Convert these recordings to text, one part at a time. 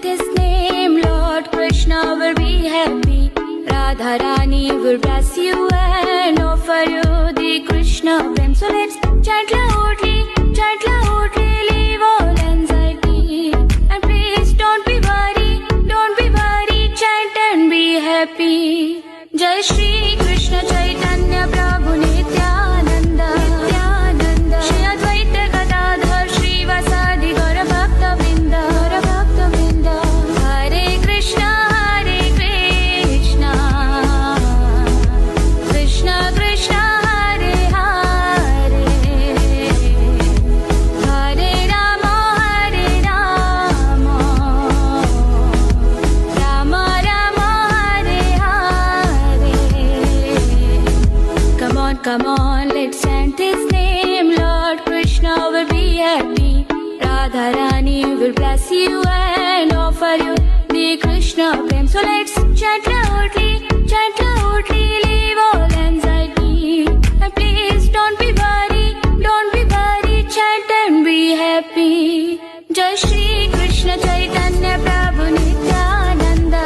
his name, Lord Krishna will be happy. Radha Rani will bless you and offer you the Krishna prem. So let's chant loudly, leave all anxiety. And please don't be worried, chant and be happy. Jai Shri Krishna Chaitanya Prabhu Nityananda, Shri Advaita Gadadhar Shrivasadi Gaura Bhakta Vrinda, Hare Krishna, Krishna Krishna, Hare Hare, Hare Rama, Rama Rama, Hare Hare. Come on, let's chant his name. Lord Krishna will be happy. Radha Rani will bless you and offer you the Krishna prem. So let's chant loudly, leave all anxiety. And please don't be worried, chant and be happy. Jai Shri Krishna Chaitanya Prabhu Nityananda,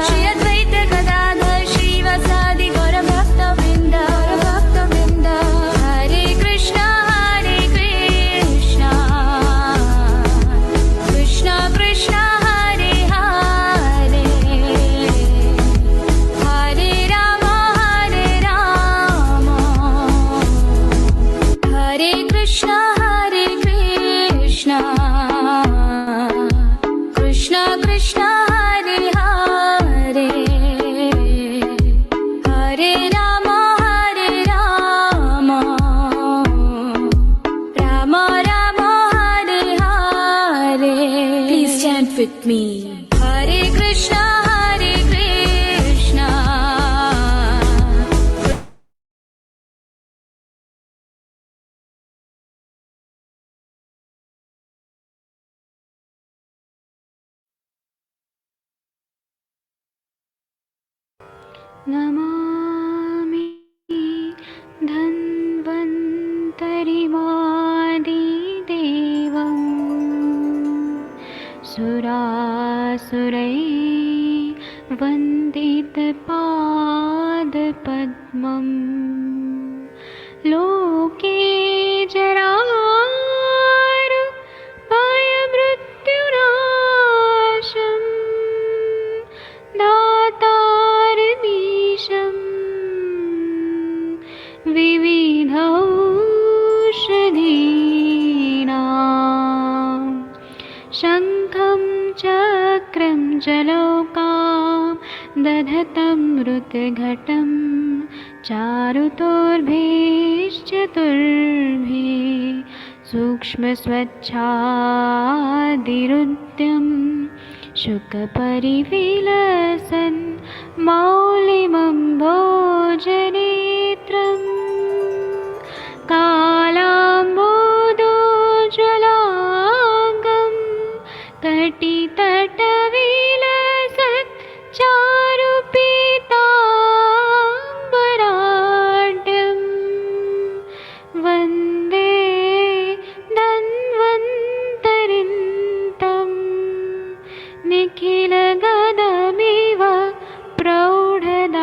Shri Advaita Gadadhar Shrivasadi Gaura Bhakta Vrinda, Hare Krishna, Krishna Krishna, Hare Hare, Hare Rama, Hare Krishna, Krishna Krishna, Hare Hare, Hare Rama, Rama Rama, Hare Hare. Please chant with me. Hare Krishna, Krishna. Namami धन्वन्तरिमादिदेवं सुरासुरैः वन्दितपादपद्मं लोके जरारुभयमृत्युनाशम् दातारमीशं विविधौषधीनां शङ्खं चक्रं जलौकां दधतं मृतघटं चारुतोर्भिश्चतुर्भिः सूक्ष्मस्वच्छादिरुद्यं शुकपरिविलसन् मौलिमम्भोजनेत्रम् कालाम्बोदोज्ज्वलाङ्गं कटितटविलसत् चारुपीताम्बराढ्यं वन्दे धन्वन्तरिन्तं निखिलगदमिव प्रौढदावाग्निनीलम्।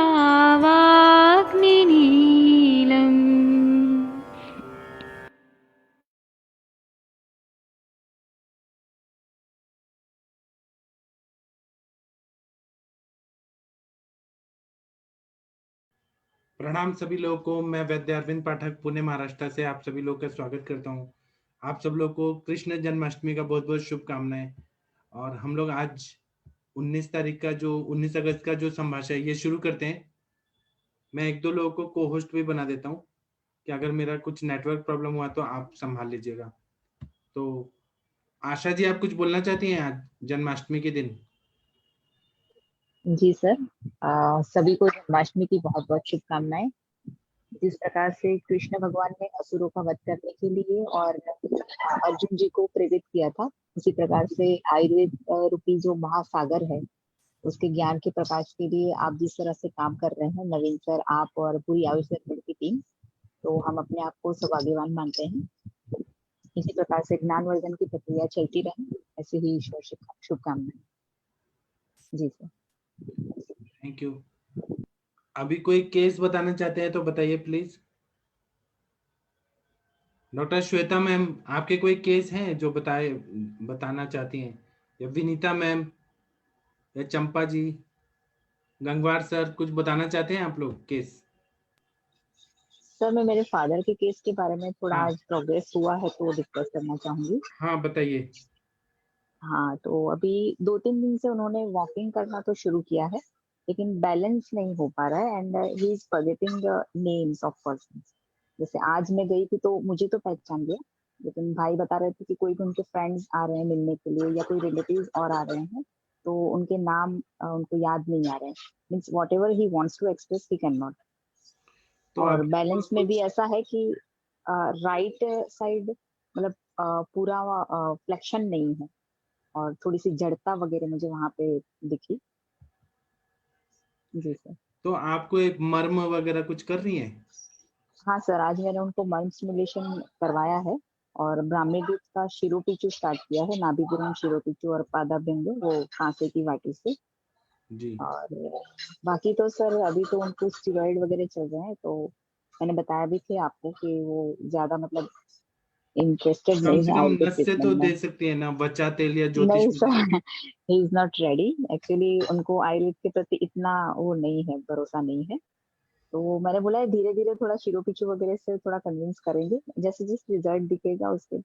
प्रणाम सभी लोगों को। मैं वैद्य अरविंद पाठक पुणे महाराष्ट्र से आप सभी लोगों का स्वागत करता हूं। आप सब लोगों को कृष्ण जन्माष्टमी का बहुत बहुत शुभकामनाएं। और हम लोग आज 19 अगस्त का जो संभाषण है ये शुरू करते हैं। मैं एक दो लोगों को को होस्ट भी बना देता हूं कि अगर मेरा कुछ नेटवर्क प्रॉब्लम हुआ तो आप संभाल लीजिएगा। तो आशा जी, आप कुछ बोलना चाहती हैं आज जन्माष्टमी के दिन? जी सर, सभी को जन्माष्टमी की बहुत बहुत शुभकामनाएं। जिस प्रकार से कृष्ण भगवान ने असुरों का वध करने के लिए और अर्जुन जी को प्रेरित किया था, उसी प्रकार से आयुर्वेद रूपी जो महासागर है उसके ज्ञान के प्रकाश के लिए आप जिस तरह से काम कर रहे हैं, नवीन सर, आप और पूरी आयुष की टीम, तो हम अपने आप को सौभाग्यवान मानते हैं। इसी प्रकार से ज्ञानवर्धन की प्रक्रिया चलती रहे ऐसे ही ईश्वर शुभकामनाएं। जी सर। Thank you. अभी कोई केस बताना चाहते हैं तो बताइए प्लीज। डॉक्टर श्वेता मैम, आपके कोई केस हैं जो बताना चाहती हैं, या विनीता मैम, या चंपा जी, गंगवार सर, कुछ बताना चाहते हैं आप लोग केस? सर मैं मेरे फादर के केस के बारे में थोड़ा हाँ आज प्रोग्रेस हुआ है तो डिस्कस करना चाहूंगी। हाँ बताइए। हाँ, तो अभी 2-3 दिन से उन्होंने वॉकिंग करना तो शुरू किया है, लेकिन बैलेंस नहीं हो पा रहा है and he is forgetting the names of persons. जैसे आज मैं गई थी तो मुझे तो पहचान गया, लेकिन भाई बता रहे थे कि कोई भी उनके फ्रेंड्स आ रहे हैं मिलने के लिए या कोई रिलेटिव्स और आ रहे हैं, तो उनके नाम उनको याद नहीं आ रहे हैं। Means whatever he wants to express he can not. तो और अभी बैलेंस में भी ऐसा है कि राइट साइड मतलब पूरा फ्लेक्शन नहीं है और थोड़ी सी जड़ता वगैरह मुझे वहां पे दिखी। जी सर। तो आपको एक मर्म वगैरह कुछ कर रही है? हाँ सर, आज मैंने उनको मर्म स्टिमुलेशन करवाया है और ब्राह्मी दूध का शिरोपीचू स्टार्ट किया है, नाभिगुरम शिरोपीचू और पादाभ्यंग, वो कांसे की वाटी से। जी। और बाकी तो सर अभी तो उनको स्टीरॉइड वगैरह चल रहे हैं, तो मैंने बताया भी थे आपको कि वो ज्यादा मतलब इंटरेस्टेड कम नहीं से है कम आयुर्वेदिक नस से तो ट्रीटमेंट में। दे सकती है ना, बच्चा तेल या ज्योतिष नहीं में। Sir, he is not ready actually. उनको आयुर्वेद के प्रति इतना वो नहीं है, भरोसा नहीं है। तो मैंने बोला है धीरे धीरे थोड़ा शिरोपीचू वगैरह से थोड़ा कन्विंस करेंगे, जैसे जिस रिजल्ट दिखेगा उसके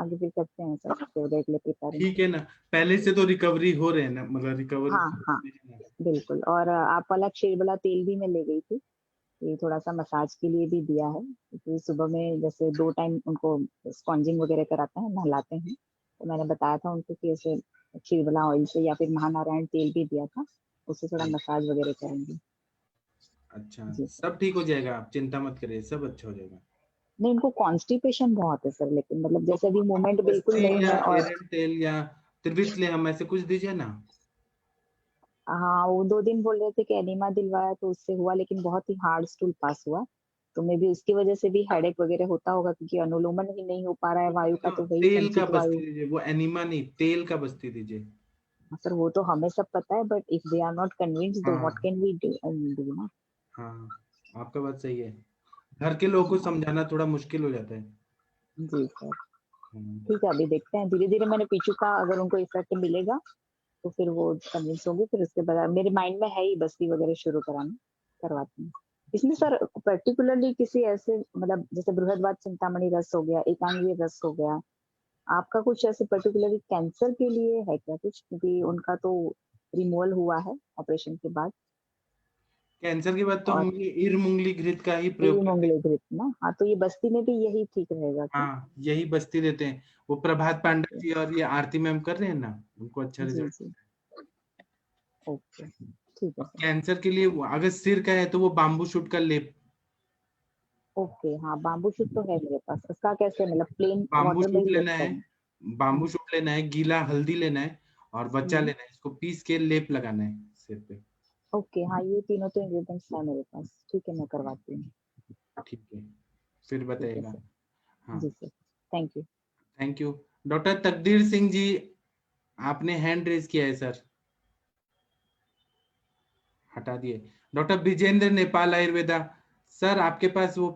आगे फिर करते हैं सर, उसके लिए प्रिपेयरिंग। ठीक है ना, पहले से तो रिकवरी हो रहे हैं ना, मतलब रिकवर। हाँ हाँ बिल्कुल। और आप वाला क्षीर वाला तेल भी मैं ले गई थी, ये थोड़ा सा मसाज के लिए भी दिया है, क्योंकि सुबह में जैसे 2 टाइम उनको स्पॉन्जिंग वगैरह कराते हैं, नहलाते हैं, तो मैंने बताया था उनको कि ऐसे क्षीरबला ऑयल से या फिर महानारायण तेल भी दिया था, उससे थोड़ा मसाज वगैरह करेंगे। अच्छा, जी सर। सब ठीक हो जाएगा, आप चिंता मत करिए, सब अच्छा हो जाएगा। नहीं, इनको कॉन्स्टिपेशन बहुत है सर, लेकिन मतलब तो जैसे अभी मूवमेंट बिल्कुल बस्ती नहीं या है। और एरंड तेल या त्रिवितले हम ऐसे कुछ दीजिए ना। हाँ, वो 2 दिन बोल रहे थे कि एनिमा दिलवाया तो उससे हुआ, लेकिन बहुत ही हार्ड स्टूल पास हुआ, तो मे बी उसकी वजह से भी हेडेक वगैरह होता होगा, क्योंकि अनुलोमन ही नहीं हो पा रहा है वायु का, तो तो वही तेल का संचित बस्ती वायु। दीजिए, वो एनिमा नहीं, तेल का बस्ती दीजिए। सर वो तो हमें सब पता है, but if they are not convinced तो व्हाट हाँ कैन वी डू ना। हाँ, आपका बात सही है, घर के लोगों को समझाना थोड़ा मुश्किल हो जाता है। जी सर। हम्म, ठीक है, अभी देखते हैं धीरे धीरे। मैंने पीछू का अगर उनको इफेक्ट मिलेगा तो फिर वो कन्विंस होगी, फिर उसके बाद मेरे माइंड में है ही बस्ती वगैरह शुरू कराना, करवाती हूँ। इसमें सर पर्टिकुलरली किसी ऐसे मतलब जैसे बृहदवात चिंतामणि रस हो गया, एकांगी रस हो गया, आपका कुछ ऐसे पर्टिकुलरली कैंसर के लिए है क्या कुछ, क्योंकि उनका तो रिमूवल हुआ है ऑपरेशन के बाद। कैंसर के बाद तो और हम ये इरमुंगली घृत का ही ये प्रयोग करते हैं। मोंगले घृत ना, हाँ, तो ये बस्ती में भी यही ठीक रहेगा क्या? हाँ, यही बस्ती देते हैं, वो प्रभात पांडे ओके। जी और ये आरती मैम कर रहे हैं ना, उनको अच्छा जी रिजल्ट। जी। ओके, ठीक है और सर। कैंसर के लिए अगर सिर का है तो वो बाम्बू शूट का लेप। ओके, हाँ, बाम्बू शूट तो है मेरे पास, उसका कैसे मतलब प्लेन बाम्बू वाटर में शूट ही लेप लेना है, करना? बाम्बू हम्म, शूट लेना है, गीला हल्दी लेना है और बच्चा हम्म, लेना है, इसको पीस के लेप लगाना है सिर पे। ओके, हाँ, ये तीनों तो इंग्रेडिएंट्स है मेरे पास, ठीक है, मैं करवाती हूँ। ठीक है, फिर ठीक है बताइएगा। सर। हाँ, जी sir, thank you. Thank you. Doctor Takdeer Singh जी, आपने हैंड रेज किया है सर, हटा दिए। डॉक्टर विजेंद्र नेपाल आयुर्वेदा, सर आपके पास वो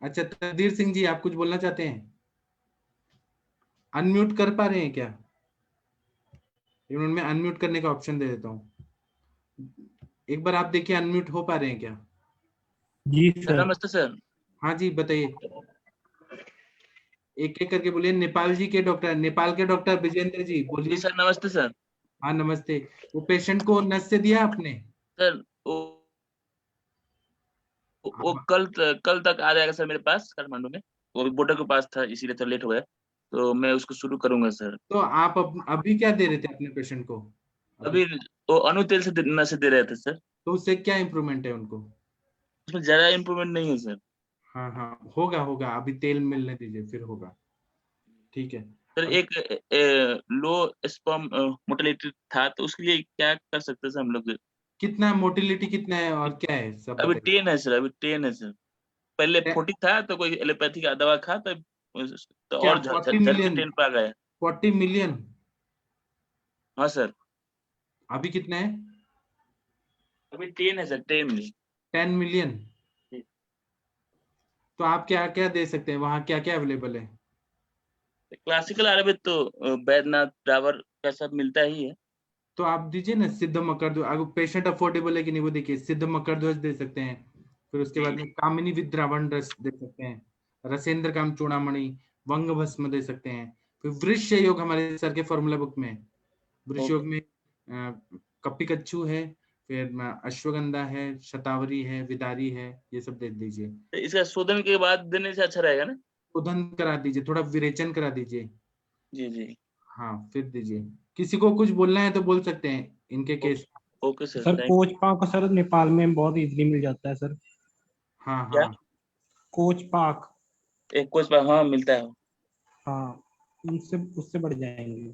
अच्छा, तकदीर सिंह जी आप कुछ बोलना चाहते हैं? अनम्यूट कर पा रहे हैं क्या? मैं अनम्यूट करने का ऑप्शन दे देता हूँ, एक बार आप देखिए अनम्यूट हो पा रहे हैं क्या? जी सर सर। नमस्ते सर। हाँ जी बताइए, एक एक करके बोलिए। नेपाल जी के डॉक्टर, नेपाल के डॉक्टर विजेंद्र जी जी बोलिए। सर नमस्ते सर। हाँ नमस्ते। वो पेशेंट को नस से दिया आपने? सर वो आप, कल तक आ जाएगा सर मेरे पास काठमांडू में। वो बॉर्डर के पास था इसीलिए तो लेट हो गया, तो मैं उसको शुरू करूंगा सर। तो आप अभी क्या दे रहे थे अपने पेशेंट को अभी? अभी वो अनु तेल से नशे दे रहे थे सर। तो उससे क्या इम्प्रूवमेंट है उनको? उसमें ज्यादा इम्प्रूवमेंट नहीं है सर। हाँ हाँ, होगा होगा, अभी तेल मिलने दीजिए फिर होगा। ठीक है। सर अब एक लो स्पर्म मोटिलिटी था, तो उसके लिए क्या कर सकते हैं सर हम लोग? कितना मोटिलिटी कितना है और क्या है सब अभी बताइए। 10 है सर, अभी 10 है सर। पहले 40 था, तो कोई एलोपैथी का दवा खा तो क्या और 40 झट के मिलियन? 10 पे आ गया। 40 मिलियन। हाँ सर, अभी कितने हैं? अभी 10 है सर, 10 नहीं। 10 मिलियन। जी। तो आप क्या क्या दे सकते हैं, वहाँ क्या क्या अवेलेबल है? क्लासिकल आयुर्वेद तो बैद्यनाथ डाबर का सब मिलता ही है। तो आप दीजिए ना सिद्ध मकरध्वज, अगर पेशेंट अफोर्डेबल है कि नहीं वो देखिए, सिद्ध मकरध्वज दे सकते हैं। फिर उसके बाद में कामिनी विद्रावण रस दे सकते हैं, रसेंद्र काम चूड़ामणि, वंग भस्म दे सकते हैं। फिर वृक्ष योग हमारे सर के फॉर्मूला बुक में है। वृक्ष योग में कपिकच्छु है, फिर अश्वगंधा है, शतावरी है, विदारी है, ये सब दे दीजिए। तो इसका शोधन के बाद देने से अच्छा रहेगा ना? शोधन करा दीजिए, थोड़ा विरेचन करा दीजिए। जी जी। हाँ फिर दीजिए। किसी को कुछ बोलना है तो बोल सकते हैं इनके case. Okay sir, sir thank coach पाक सर नेपाल में बहुत इजीली मिल जाता है सर। हाँ क्या? हाँ कोच पाक, एक कोच पर हाँ मिलता है। हाँ उनसे उससे बढ़ जाएंगे।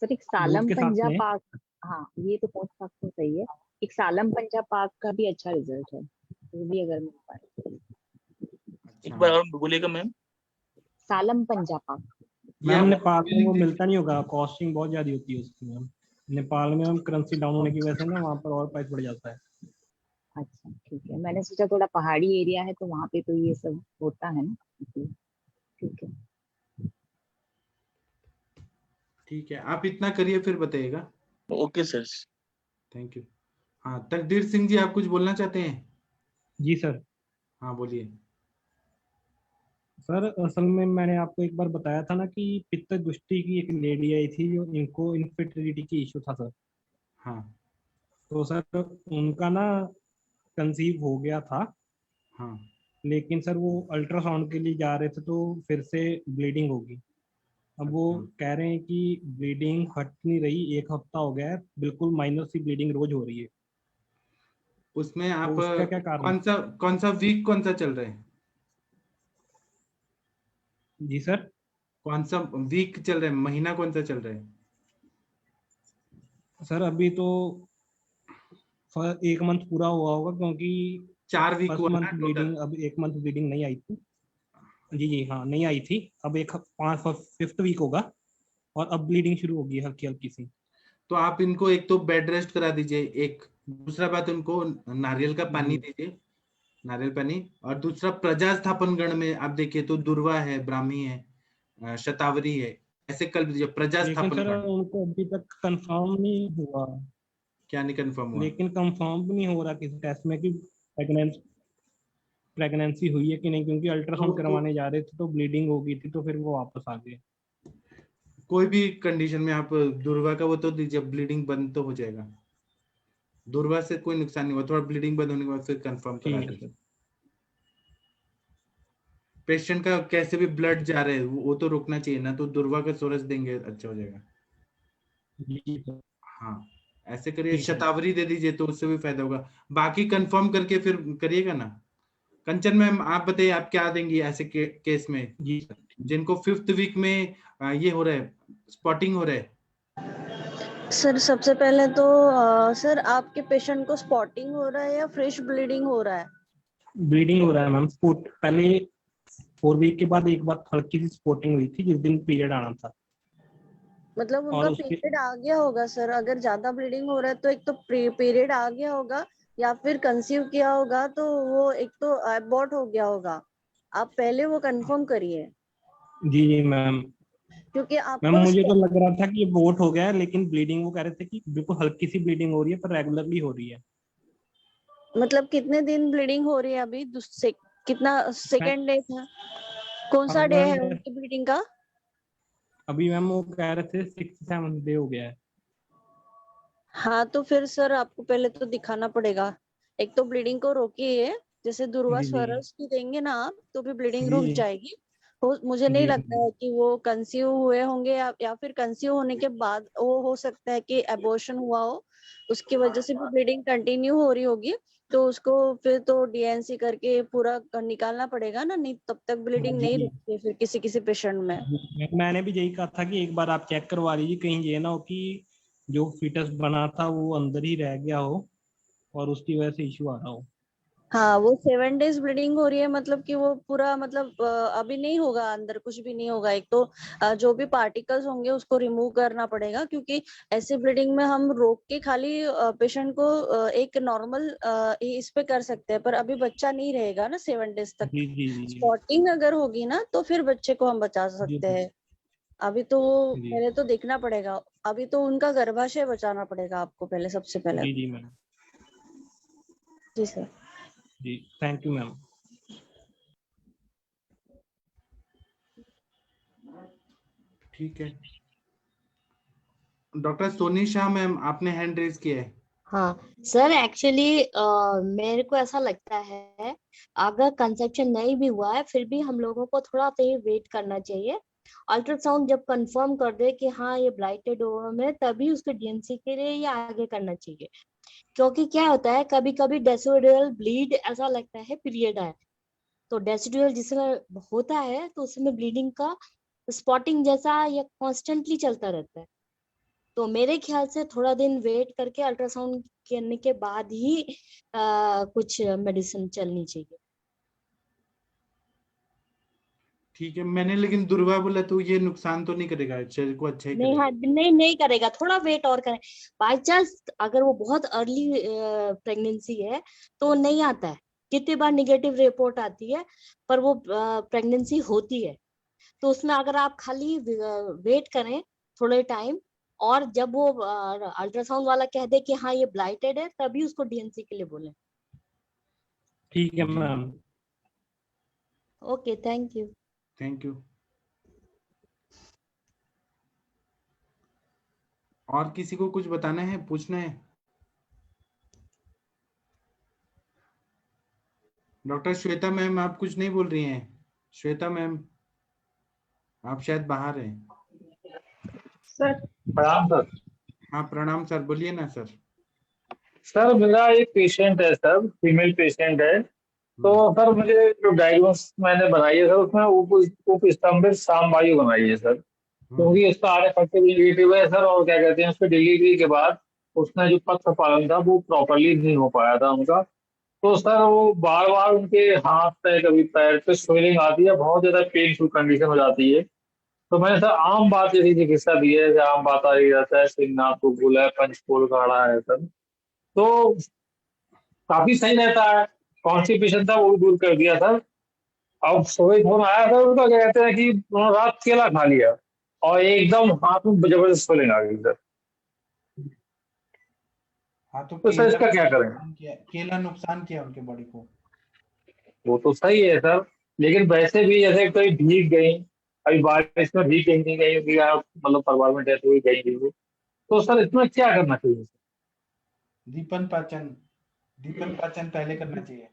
सर एक दूध सालम के साथ पंजा में पाक, हाँ ये तो पोस्ट पाक तो सही है। एक सालम पंजा पाक का भी अच्छा रिजल्ट है, वो भी अगर मिल पाए। एक अच्छा। बार और बोलिएगा मैम। सालम पंजा पाक। मैम आप नेपाल में वो मिलता नहीं होगा, कॉस्टिंग बहुत ज्यादा होती है उसकी मैम। नेपाल में हम करेंसी डाउन होने की वजह से ना वहाँ पर और प्राइस बढ़ जाता है। अच्छा ठीक है, मैंने सोचा थोड़ा पहाड़ी एरिया है तो वहाँ पे तो ये सब होता है ना, इसलिए। ठीक है। ठीक है, आप इतना करिए फिर बताइएगा। Okay sir. Thank you. हाँ तकदीर सिंह जी, आप कुछ बोलना चाहते हैं? जी सर। हाँ बोलिए। सर असल में मैंने आपको एक बार बताया था ना कि पित्त दृष्टि की एक लेडी आई थी जो इनको इनफर्टिलिटी की इशू था सर। हाँ तो सर उनका ना कंसीव हो गया था, हाँ। लेकिन सर वो अल्ट्रासाउंड के लिए जा रहे थे तो फिर से ब्लीडिंग होगी। अब वो अच्छा। कह रहे हैं कि ब्लीडिंग हट नहीं रही, 1 हफ्ता हो गया है, बिल्कुल माइनर सी ब्लीडिंग रोज हो रही है। उसमें आप तो उसका क्या कारण? कौन सा वीक कौन सा चल रहा है? जी सर। कौन सा वीक चल रहा है, महीना कौन सा चल रहा है? सर अभी तो 1 मंथ पूरा हुआ होगा, क्योंकि 4 वीक फर्स्ट हुआ मंथ ना टोटल? ब्लीडिंग, अब 1 मंथ ब्लीडिंग नहीं आई थी। जी जी हाँ, नहीं आई थी। अब 5th वीक होगा और अब ब्लीडिंग शुरू होगी हल्की हल्की सी। तो आप इनको एक तो बेड रेस्ट करा दीजिए, एक दूसरा बात उनको नारियल का पानी जी दीजिए, नारियल पानी। और दूसरा प्रजास्थापन गण में आप देखिए तो दुर्वा है, ब्राह्मी है, शतावरी है, ऐसे कल दीजिए लेकिन प्रजास्थापन सर गण। उनको अभी तक कंफर्म नहीं हुआ। क्या नहीं कंफर्म हुआ? लेकिन कंफर्म भी नहीं हो रहा किसी टेस्ट में कि प्रेगनेंसी हुई है कि नहीं, क्योंकि अल्ट्रासाउंड तो करवाने जा रहे थे तो ब्लीडिंग हो गई थी, तो फिर वो वापस आ गए। कोई भी कंडीशन में आप दुर्वा का वो तो दीजिए, ब्लीडिंग बंद तो हो जाएगा। दुर्वा से कोई नुकसान नहीं हुआ, थोड़ा ब्लीडिंग बंद होने के बाद फिर कंफर्म करा ठीक है दीजिए। सर। पेशेंट का कैसे भी ब्लड जा रहे हैं वो तो रुकना चाहिए ना, तो दुर्वा का सोरस देंगे अच्छा हो जाएगा। जी सर। हाँ ऐसे करिए, ठीक है। शतावरी दे दीजिए तो उससे भी फायदा होगा। बाकी कंफर्म करके फिर करिएगा ना। कंचन मैम आप बताइए, आप क्या देंगी ऐसे केस में जी सर। जिनको 5th वीक में ये हो रहा है, स्पॉटिंग हो रहा है? सर सबसे पहले तो सर आपके पेशेंट को स्पॉटिंग हो रहा है या फ्रेश ब्लीडिंग हो रहा है? ब्लीडिंग हो रहा है मैम। पहले 4 वीक के बाद एक बार हल्की सी स्पॉटिंग हुई थी जिस दिन पीरियड आना था। मतलब और उनका उसके पीरियड आ गया होगा सर, अगर ज्यादा ब्लीडिंग हो रहा है तो एक तो पीरियड आ गया होगा या फिर कंसीव किया होगा तो वो एक तो अबॉर्ट हो गया होगा। आप पहले वो कंफर्म करिए, जी जी मैम। क्योंकि मैम आपको मुझे तो लग रहा था कि ये बोट हो गया है, लेकिन ब्लीडिंग वो कह रहे थे कि बिल्कुल हल्की सी ब्लीडिंग हो रही है पर रेगुलरली हो रही है। मतलब कितने दिन ब्लीडिंग हो रही है अभी? कितना सेकेंड डे था? कौन सा डे है उनकी ब्लीडिंग का? अभी मैम वो कह रहे थे 6th-7th डे हो गया है। हाँ तो फिर सर आपको पहले तो दिखाना पड़ेगा। एक तो ब्लीडिंग को रोकिए, जैसे दुर्वा जी जी स्वरस की देंगे ना आप तो भी ब्लीडिंग जी रुक जी जाएगी। मुझे नहीं जी लगता है कि वो कंसीव हुए होंगे या फिर कंसीव होने के बाद वो हो सकता है कि एबॉर्शन हुआ हो, उसकी वजह से भी ब्लीडिंग कंटिन्यू हो रही होगी। तो उसको फिर तो डीएनसी करके पूरा निकालना पड़ेगा ना, नहीं तब तक ब्लीडिंग जी नहीं जी। रुकती फिर किसी पेशेंट में। मैंने भी यही कहा था कि एक बार आप चेक करवा लीजिए, कहीं ये ना हो कि जो फीटस बना था वो अंदर ही रह गया हो और उसकी वजह से इश्यू आ रहा हो। हाँ, वो 7 डेज ब्लीडिंग हो रही है, मतलब कि वो पूरा मतलब अभी नहीं होगा, अंदर कुछ भी नहीं होगा। एक तो जो भी पार्टिकल्स होंगे उसको रिमूव करना पड़ेगा, क्योंकि ऐसे ब्लीडिंग में हम रोक के खाली पेशेंट को एक नॉर्मल इस पे कर सकते हैं, पर अभी बच्चा नहीं रहेगा ना 7 डेज तक। जी जी जी जी स्पॉटिंग अगर होगी ना तो फिर बच्चे को हम बचा जी सकते जी हैं। अभी तो जी पहले तो देखना पड़ेगा, अभी तो उनका गर्भाशय बचाना पड़ेगा आपको पहले, सबसे पहले। जी जी मैम। जी सर। जी थैंक यू मैम। ठीक है। डॉक्टर सोनी शाह मैम, आपने हैंड रेज किया है। हाँ सर, एक्चुअली मेरे को ऐसा लगता है अगर कंसेप्शन नहीं भी हुआ है फिर भी हम लोगों को थोड़ा देर वेट करना चाहिए। अल्ट्रासाउंड जब कंफर्म कर दे कि हाँ ये ब्लाइटेड ओवम है तभी उसको डीएनसी के लिए ये आगे करना चाहिए। क्योंकि क्या होता है कभी कभी डेसिडुअल ब्लीड ऐसा लगता है पीरियड है, तो डेसिडुअल जिसमें होता है तो उसमें ब्लीडिंग का स्पॉटिंग जैसा या कॉन्स्टेंटली चलता रहता है। तो मेरे ख्याल से थोड़ा दिन वेट करके अल्ट्रासाउंड करने के बाद ही कुछ मेडिसिन चलनी चाहिए। ठीक है, मैंने लेकिन दुर्वा बोला तो ये नुकसान तो नहीं करेगा, शरीर को अच्छा ही नहीं करेगा। हाँ नहीं करेगा, थोड़ा वेट और करें। बाई चांस अगर वो बहुत अर्ली प्रेगनेंसी है तो नहीं आता है, कितनी बार निगेटिव रिपोर्ट आती है पर वो प्रेगनेंसी होती है। तो उसमें अगर आप खाली वेट करें थोड़े टाइम, और जब वो अल्ट्रासाउंड वाला कह दे कि हाँ ये ब्लाइटेड है तभी उसको डीएनसी के लिए बोले। ठीक है ma'am. Okay thank you. Thank you. और किसी को कुछ बताना है, पूछना है? डॉक्टर श्वेता मैम, आप कुछ नहीं बोल रही हैं। श्वेता मैम, आप शायद बाहर हैं। सर प्रणाम सर। हाँ प्रणाम सर, बोलिए ना सर। सर मेरा एक पेशेंट है सर, फीमेल पेशेंट है। तो सर मुझे जो डायग्नोस मैंने बनाई है सर उसमें उपस्तंभित सामवायु बनाई है सर, क्योंकि उसका RF नेगेटिव है सर, और क्या कहते हैं उसके डिलीवरी के बाद उसने जो पथ्य पालन था वो प्रॉपरली नहीं हो पाया था उनका। तो सर वो बार बार उनके हाथ पे कभी पैर पे स्वेलिंग आती है, बहुत ज्यादा पेनफुल कंडीशन हो जाती है। तो मैंने सर आम बात जैसी चिकित्सा दी है, जैसे आम बात आ ही जाता है, सिंगनाथ को बोला है, पंचकोल काढ़ा है सर, तो काफी सही रहता है। कॉन्स्टिपेशन था वो भी दूर कर दिया सर। अब सुबह फोन आया था उनका, क्या कहते हैं कि उन्होंने रात केला खा लिया और एकदम हाथ में जबरदस्त स्वेलिंग आ गई सर। हाँ तो तो सर इसका क्या करें? केला नुकसान किया उनके बॉडी को। वो तो सही है सर, लेकिन वैसे भी जैसे कहीं भीग गई, अभी बारिश में भीग कहीं नहीं गई उनकी, मतलब परिवार में डेथ हुई गई थी, तो सर इसमें क्या करना चाहिए? दीपन पाचन पहले करना चाहिए।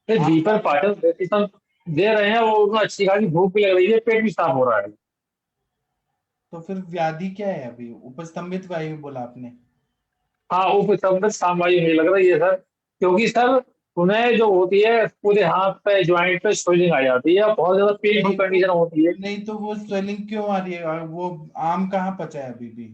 दीपन पाचन मेडिसिन दे रहे हैं, वो उनको अच्छी खासी भूख भी लग रही है, पेट भी साफ हो रहा है। तो फिर व्याधि क्या है अभी? उपस्तंभित वायु बोला आपने। हाँ उपस्तंभित सामवायु नहीं लग रही है सर, क्योंकि सर उन्हें जो होती है पूरे हाथ पे ज्वाइंट पे स्वेलिंग आ जाती है, बहुत ज्यादा पेनफुल कंडीशन होती है। नहीं तो वो स्वेलिंग क्यों आ रही है? वो आम कहाँ पचा है अभी भी?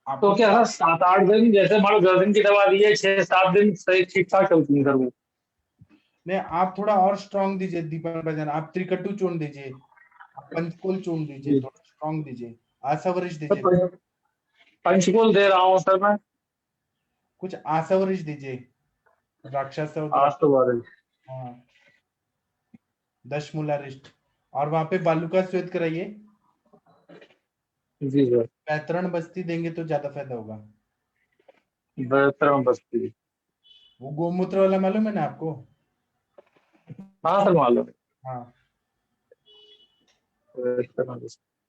तो क्या सर 7-8 दिन, जैसे मान लो 10 दिन की दवा दी है, 6-7 दिन सही ठीक ठाक चलती है सर वो। नहीं, आप थोड़ा और स्ट्रॉन्ग दीजिए दीपन भजन, आप त्रिकटु चूर्ण दीजिए, पंचकुल चूर्ण दीजिए, थोड़ा स्ट्रॉन्ग दीजिए, आसावरिश दीजिए। पंचकुल दे रहा हूँ सर मैं। कुछ आसावरिश दीजिए, राक्षस। हाँ, 10 मूलारिष्ट। और वहां पे बालूका श्वेत कराइए। जी सर। पैतरण बस्ती देंगे तो ज्यादा फायदा होगा। पैतरण बस्ती, वो गोमूत्र वाला मालूम है ना आपको? हाँ सर मालूम। हाँ,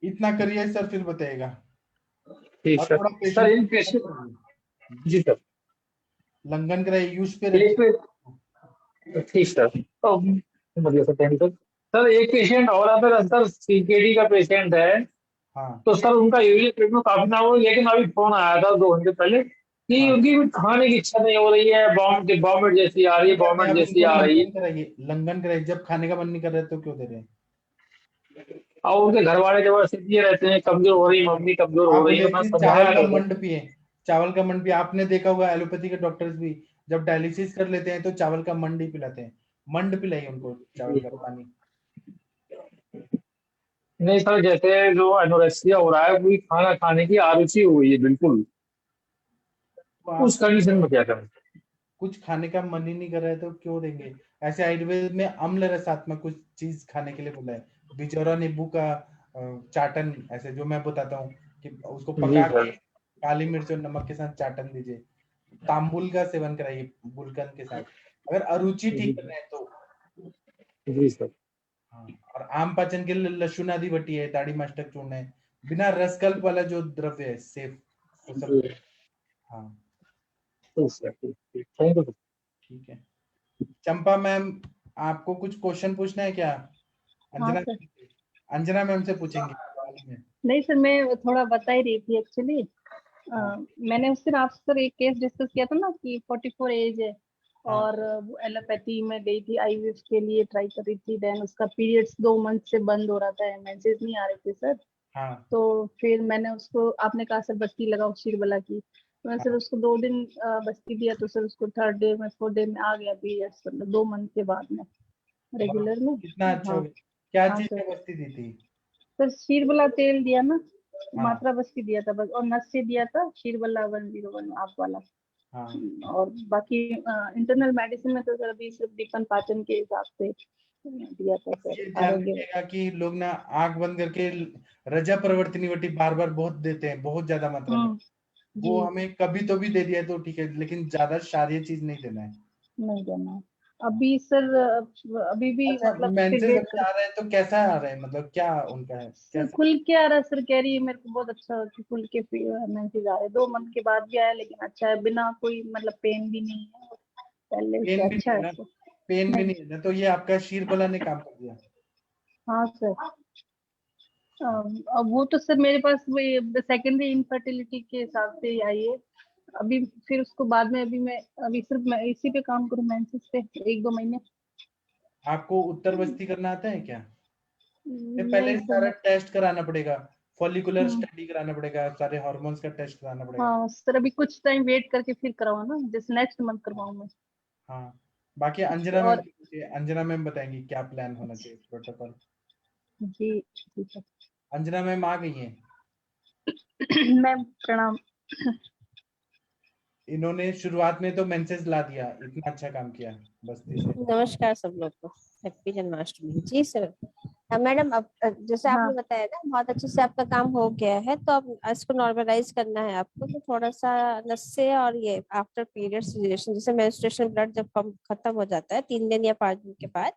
इतना करिए सर, फिर बताइएगा। ठीक और सर। थोड़ा सर इन पेशेंट जी सर लंघन कराइए, यूज पे रखिए। ठीक सर। तो मतलब सर एक पेशेंट और आता है सर, CKD का पेशेंट है। हाँ तो सर उनका यूरिक पेट में काफी ना हो, लेकिन अभी फोन आया था 2 घंटे पहले कि हाँ। उनकी खाने की इच्छा नहीं हो रही है, वॉमिट जैसी आ रही है, वॉमिट जैसी आ रही है। लंघन कराइए, जब खाने का मन नहीं कर रहा है तो क्यों दे रहे हैं? और उनके घर वाले जबरदस्ती रहते हैं, कमजोर हो रही मम्मी, कमजोर हो आप रही है, देखिए, चावल का मंड पिए, चावल का मंड पिए। आपने देखा होगा एलोपैथी के डॉक्टर्स भी जब डायलिसिस कर लेते हैं तो चावल का मंड ही पिलाते हैं, मंड पिलाइए उनको चावल का पानी। नहीं सर, जैसे जो एनोरेक्सिया हो रहा है वही खाना खाने की आरुचि हो गई है बिल्कुल, तो आप उस कंडीशन में क्या करें? कुछ खाने का मन ही नहीं कर रहा है तो क्यों देंगे? ऐसे आयुर्वेद में अम्ल रसात्मक कुछ चीज खाने के लिए बोला है, बिचौरा नींबू का चाटन, ऐसे जो मैं बताता हूँ कि उसको जी पका के सर। काली मिर्च और नमक के साथ चाटन दीजिए, तांबुल का सेवन कराइए गुलकंद के साथ, अगर अरुचि ठीक करना है तो। जी सर। हाँ, और आम पाचन के लिए लहसुन आदि बटी है, दाढ़ी मस्तक चूर्ण है, बिना रसकल्प वाला जो द्रव्य है सेफ, वो सब। जी हाँ सर, थैंक यू। ठीक है। चंपा मैम, आपको कुछ क्वेश्चन पूछना है क्या? हाँ अंजना सर। अंजना मैम से पूछेंगे हाल में। नहीं सर, मैं थोड़ा बता ही रही थी एक्चुअली। हाँ। मैंने उससे आपसे सर एक केस डिस्कस किया था ना कि 44 एज है हाँ। और वो एलोपैथी में गई थी, आईवीएफ के लिए ट्राई कर रही थी, देन उसका पीरियड्स 2 मंथ से बंद हो रहा था, मेंसेस नहीं आ रहे थे सर। हाँ। तो फिर मैंने उसको, आपने कहा सर बस्ती लगाओ शीरबला की, तो मैंने सर उसको 2 दिन बस्ती दिया, तो सर उसको 3rd डे में 4th डे में आ गया पीरियड्स, मतलब 2 मंथ के बाद में रेगुलर में। कितना अच्छा हो हाँ गया। क्या हाँ चीज सर। में बस्ती दी थी? सर शीरबला तेल दिया ना, हाँ। मात्रा बस्ती दिया था बस, और नस से दिया था शीरबला 101 आप वाला। हाँ। और बाकी इंटरनल मेडिसिन में तो सर अभी सिर्फ दीपन पाचन के हिसाब से दिया था ये सर, ध्यान आरोग्य। रखिएगा कि लोग ना आंख बंद करके रजा प्रवर्तनी वटी बार बार बहुत देते हैं, बहुत ज्यादा मात्रा में। वो जी हमें कभी तो भी दे दिया तो ठीक है, लेकिन ज्यादा क्षारीय चीज नहीं देना है। नहीं देना है। अभी सर अभी भी अच्छा, मतलब फिर मेंसेस वेट अभी कर, आ रहे हैं तो कैसा आ रहे हैं, मतलब क्या उनका है, सर कैसा? खुल के आ रहा है सर, कह रही है मेरे को बहुत अच्छा कि खुल के मेंसेस आ रहे हैं, 2 मंथ के बाद भी आया, लेकिन अच्छा है, बिना कोई मतलब पेन भी नहीं है, पहले से पेन भी अच्छा नहीं है है ना? सर। पेन भी नहीं। नहीं है ना, तो ये आपका शीरबला ने काम कर दिया। हाँ सर। अब वो तो सर मेरे पास वो सेकेंडरी इनफर्टिलिटी के हिसाब से ही आई है अभी, फिर उसको बाद में अभी मैं, अभी सिर्फ मैं इसी पे काम करूँ मेंसेस पे 1-2 महीने। आपको उत्तर बस्ती करना आता है क्या? ये नहीं पहले सर सारा मैं। टेस्ट कराना पड़ेगा, फॉलिकुलर हम्म, स्टडी कराना पड़ेगा, सारे हार्मोन्स का टेस्ट कराना पड़ेगा। हाँ सर, अभी कुछ टाइम वेट करके फिर करवाऊँ ना, जैसे नेक्स्ट मंथ करवाऊँ मैं। हाँ। बाकी अंजना मैम और से पूछिए, अंजना मैम बताएंगी क्या प्लान होना चाहिए प्रोटोकॉल। जी ठीक है। अंजना मैम आ गई हैं। मैम प्रणाम। इन्होंने शुरुआत में तो मेंसेस ला दिया, इतना अच्छा काम किया बस्ती से। नमस्कार सब लोग को, हैप्पी जन्माष्टमी। जी सर। मैडम, अब जैसे हाँ आपने बताया ना, बहुत अच्छे से आपका काम हो गया है, तो अब इसको नॉर्मलाइज करना है आपको, तो थोड़ा सा नस्से और ये आफ्टर पीरियड्स रिलेशन, जैसे मेंस्ट्रुएशन ब्लड जब कम खत्म हो जाता है 3 दिन या 5 दिन के बाद,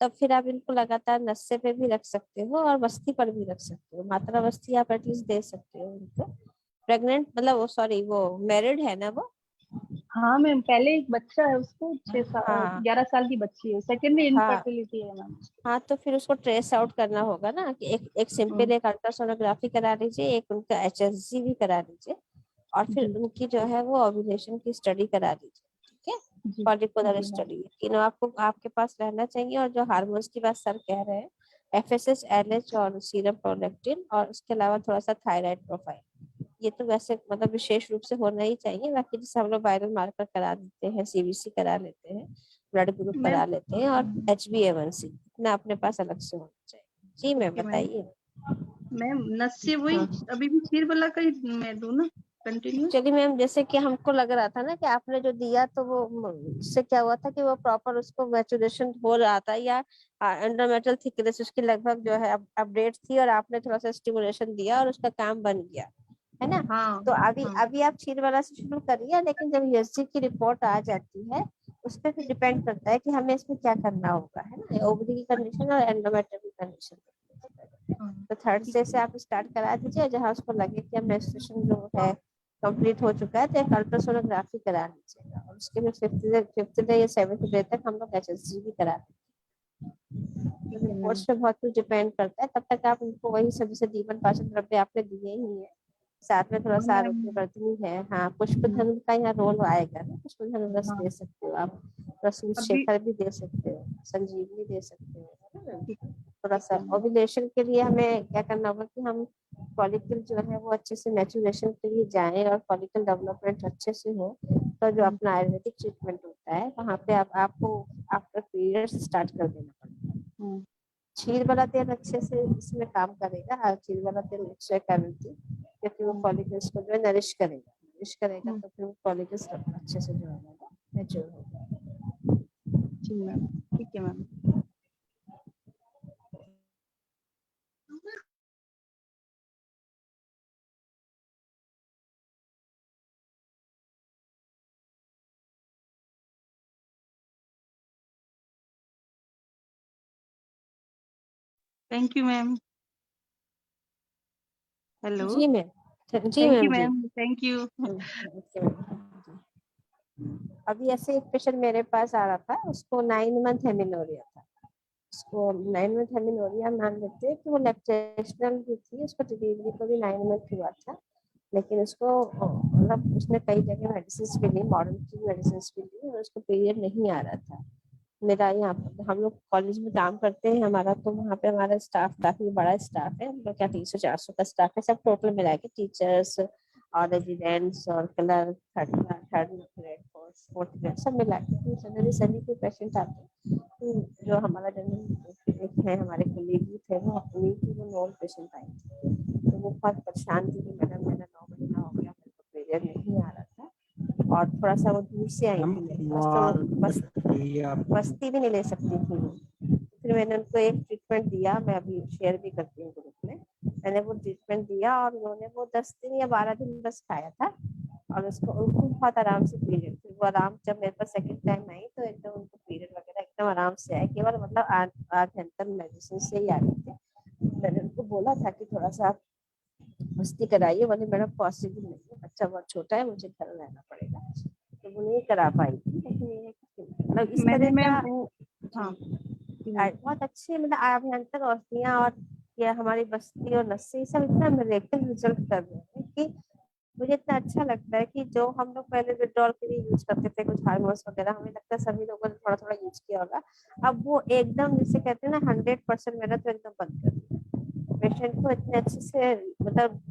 तब फिर आप इनको लगातार नस्से पे भी रख सकते हो और बस्ती पर भी रख सकते हो, मात्रा बस्ती आप एटलीस्ट दे सकते हो उनको। प्रेग्नेंट मतलब वो, सॉरी, वो मैरिड है ना वो? हाँ मैम, पहले एक बच्चा है उसको, 6 साल हाँ 11 साल की बच्ची है, सेकेंडरी हाँ इनफर्टिलिटी है मैम। हाँ, तो फिर उसको ट्रेस आउट करना होगा ना, कि एक सिंपल एक अल्ट्रासोनोग्राफी करा लीजिए, एक उनका HSG भी करा लीजिए, और फिर जी उनकी जो है वो ओव्यूलेशन की स्टडी करा लीजिए। ठीक है, जी फॉलिकुलर जी मैम। स्टडी तीनों आपको आपके पास रहना चाहिए। और जो हार्मोन्स की बात सर कह रहे हैं, FSH, LH और सीरम प्रोलैक्टिन, और उसके अलावा थोड़ा सा थायराइड प्रोफाइल, ये तो वैसे मतलब विशेष रूप से होना ही चाहिए। बाकी जैसे हम लोग वायरल मार्कर करा देते हैं, CBC करा लेते हैं, ब्लड ग्रुप मैम करा लेते हैं, और HbA1c इतना अपने पास अलग से होना चाहिए। जी मैम ओके मैम। बताइए। मैम नस से वही हाँ अभी भी खीर वाला का ही मैं दूं ना, कंटिन्यू। चलिए मैम, जैसे कि हमको लग रहा था ना कि आपने जो दिया तो वो उससे क्या हुआ था कि वो प्रॉपर उसको मैचुरेशन हो रहा था, या एंडोमेट्रियल थिकनेस उसकी लगभग जो है अपडेट थी, और आपने थोड़ा सा स्टिमुलेशन दिया और उसका काम बन गया, है ना? हाँ तो अभी हाँ अभी आप क्षीर वाला से शुरू करिए, लेकिन जब USG की रिपोर्ट आ जाती है, उस पर फिर डिपेंड करता है कि हमें इसमें क्या करना होगा, है ना, ओवरी की कंडीशन और एंडोमेट्रियल की कंडीशन। हाँ, तो 3rd ठीक डे है। से आप स्टार्ट करा दीजिए, जहाँ उसको लगे कि अब मेंस्ट्रुएशन जो है कंप्लीट हो चुका है, तो एक अल्ट्रासोनोग्राफी करा लीजिएगा, और उसके फिर 5th डे या 7th डे तक हम लोग HSG भी करा देते हैं। रिपोर्ट्स पे बहुत कुछ डिपेंड करता है। तब तक आप उनको वही सब, जैसे दीपन पाचन द्रव्य आपने दिए ही है, साथ में थोड़ा सा मैम आरोग्य वर्धनी है। हाँ, पुष्पधन का यहाँ रोल आएगा ना, पुष्पधन रस हाँ दे सकते हो आप, रसूल अभी शेखर भी दे सकते हो, संजीवनी दे सकते हो, है ना? ठीक थोड़ा सा है मैम। ओव्यूलेशन के लिए हमें क्या करना होगा कि हम फॉलिकल जो है वो अच्छे से मैचुरेशन के लिए जाएं और फॉलिकल डेवलपमेंट अच्छे से हो, आपका जो अपना आयुर्वेदिक ट्रीटमेंट होता है वहाँ पे आपको आफ्टर पीरियड्स स्टार्ट कर देना पड़ेगा। क्षीर वाला तेल अच्छे से इसमें काम करेगा। क्षीर वाला तेल एक्स्ट्रा करती क्योंकि वो फॉलिकल्स को जो है नरिश करेगा तो फिर फॉलिकल्स अच्छे से जो है मैच्योर होगा। जी मैम, ठीक है ma'am. Thank you ma'am. Hello. जी मैम। जी थैंक यू मैम। जी ma'am, thank you. Okay ma'am. अभी ऐसे एक पेशेंट मेरे पास आ रहा था, उसको 9 मंथ हेमिनोरिया था। उसको 9 मंथ हेमिनोरिया मान लेते हैं कि वो लैक्टेशनल भी थी, उसको डिलीवरी को भी 9 मंथ हुआ था, लेकिन उसको मतलब उसने कई जगह मेडिसिन भी ली, मॉडर्न की मेडिसिन भी ली और उसको पीरियड नहीं आ रहा था। मेरा यहाँ पर हम लोग कॉलेज में काम करते हैं, हमारा तो वहाँ पे हमारा स्टाफ काफी बड़ा स्टाफ है, हम लोग क्या 300-400 का स्टाफ है, सब टोटल मिला के टीचर्स और रेजिडेंट्स और clerk, third grade, fourth grade सब मिला के जनरली सभी के पेशेंट आते हैं। तो जो हमारा जनरल है हमारे कलीग थे वो अपनी की वो नॉन पेशेंट आई थी, तो वो बहुत परेशान थी कि मैडम मेरा 9 महीना हो गया, मेरे को पीरियड नहीं आ रहा था और थोड़ा सा वो दूर से आई थी मेरे पास, तो बस्ती भी नहीं ले सकती थी वो। फिर मैंने उनको एक ट्रीटमेंट दिया, मैं अभी शेयर भी करती हूँ ग्रुप में। मैंने वो ट्रीटमेंट दिया और उन्होंने वो 10 दिन या 12 दिन बस खाया था और उनको बहुत आराम से पीरियड, फिर वो आराम जब मेरे पास सेकंड टाइम आई तो एकदम उनको पीरियड वगैरह एकदम आराम से आए, केवल मतलब 8 घंटे मेडिसिन से ही आ रही थी। मैंने उनको बोला था कि थोड़ा सा मस्ती कराइए, बोले मैडम पॉसिबल नहीं है, बच्चा बहुत छोटा है, मुझे घर रहना पड़ेगा, तो वो नहीं करा पाई थी। लेकिन ये मतलब इस मैंने तरह मैम का हाँ बहुत अच्छे मतलब अभ्यंतर औषधियाँ और ये हमारी बस्ती और नस्से सब इतना मिरेकल रिजल्ट कर रहे हैं कि मुझे इतना अच्छा लगता है कि जो हम लोग पहले विड्रॉल के लिए यूज करते थे कुछ हार्मोन्स वगैरह, हमें लगता है सभी लोगों ने थोड़ा थोड़ा यूज किया होगा, अब वो एकदम जिसे कहते हैं ना 100% मैंने तो एकदम बंद कर दिया। पेशेंट को इतने अच्छे से मतलब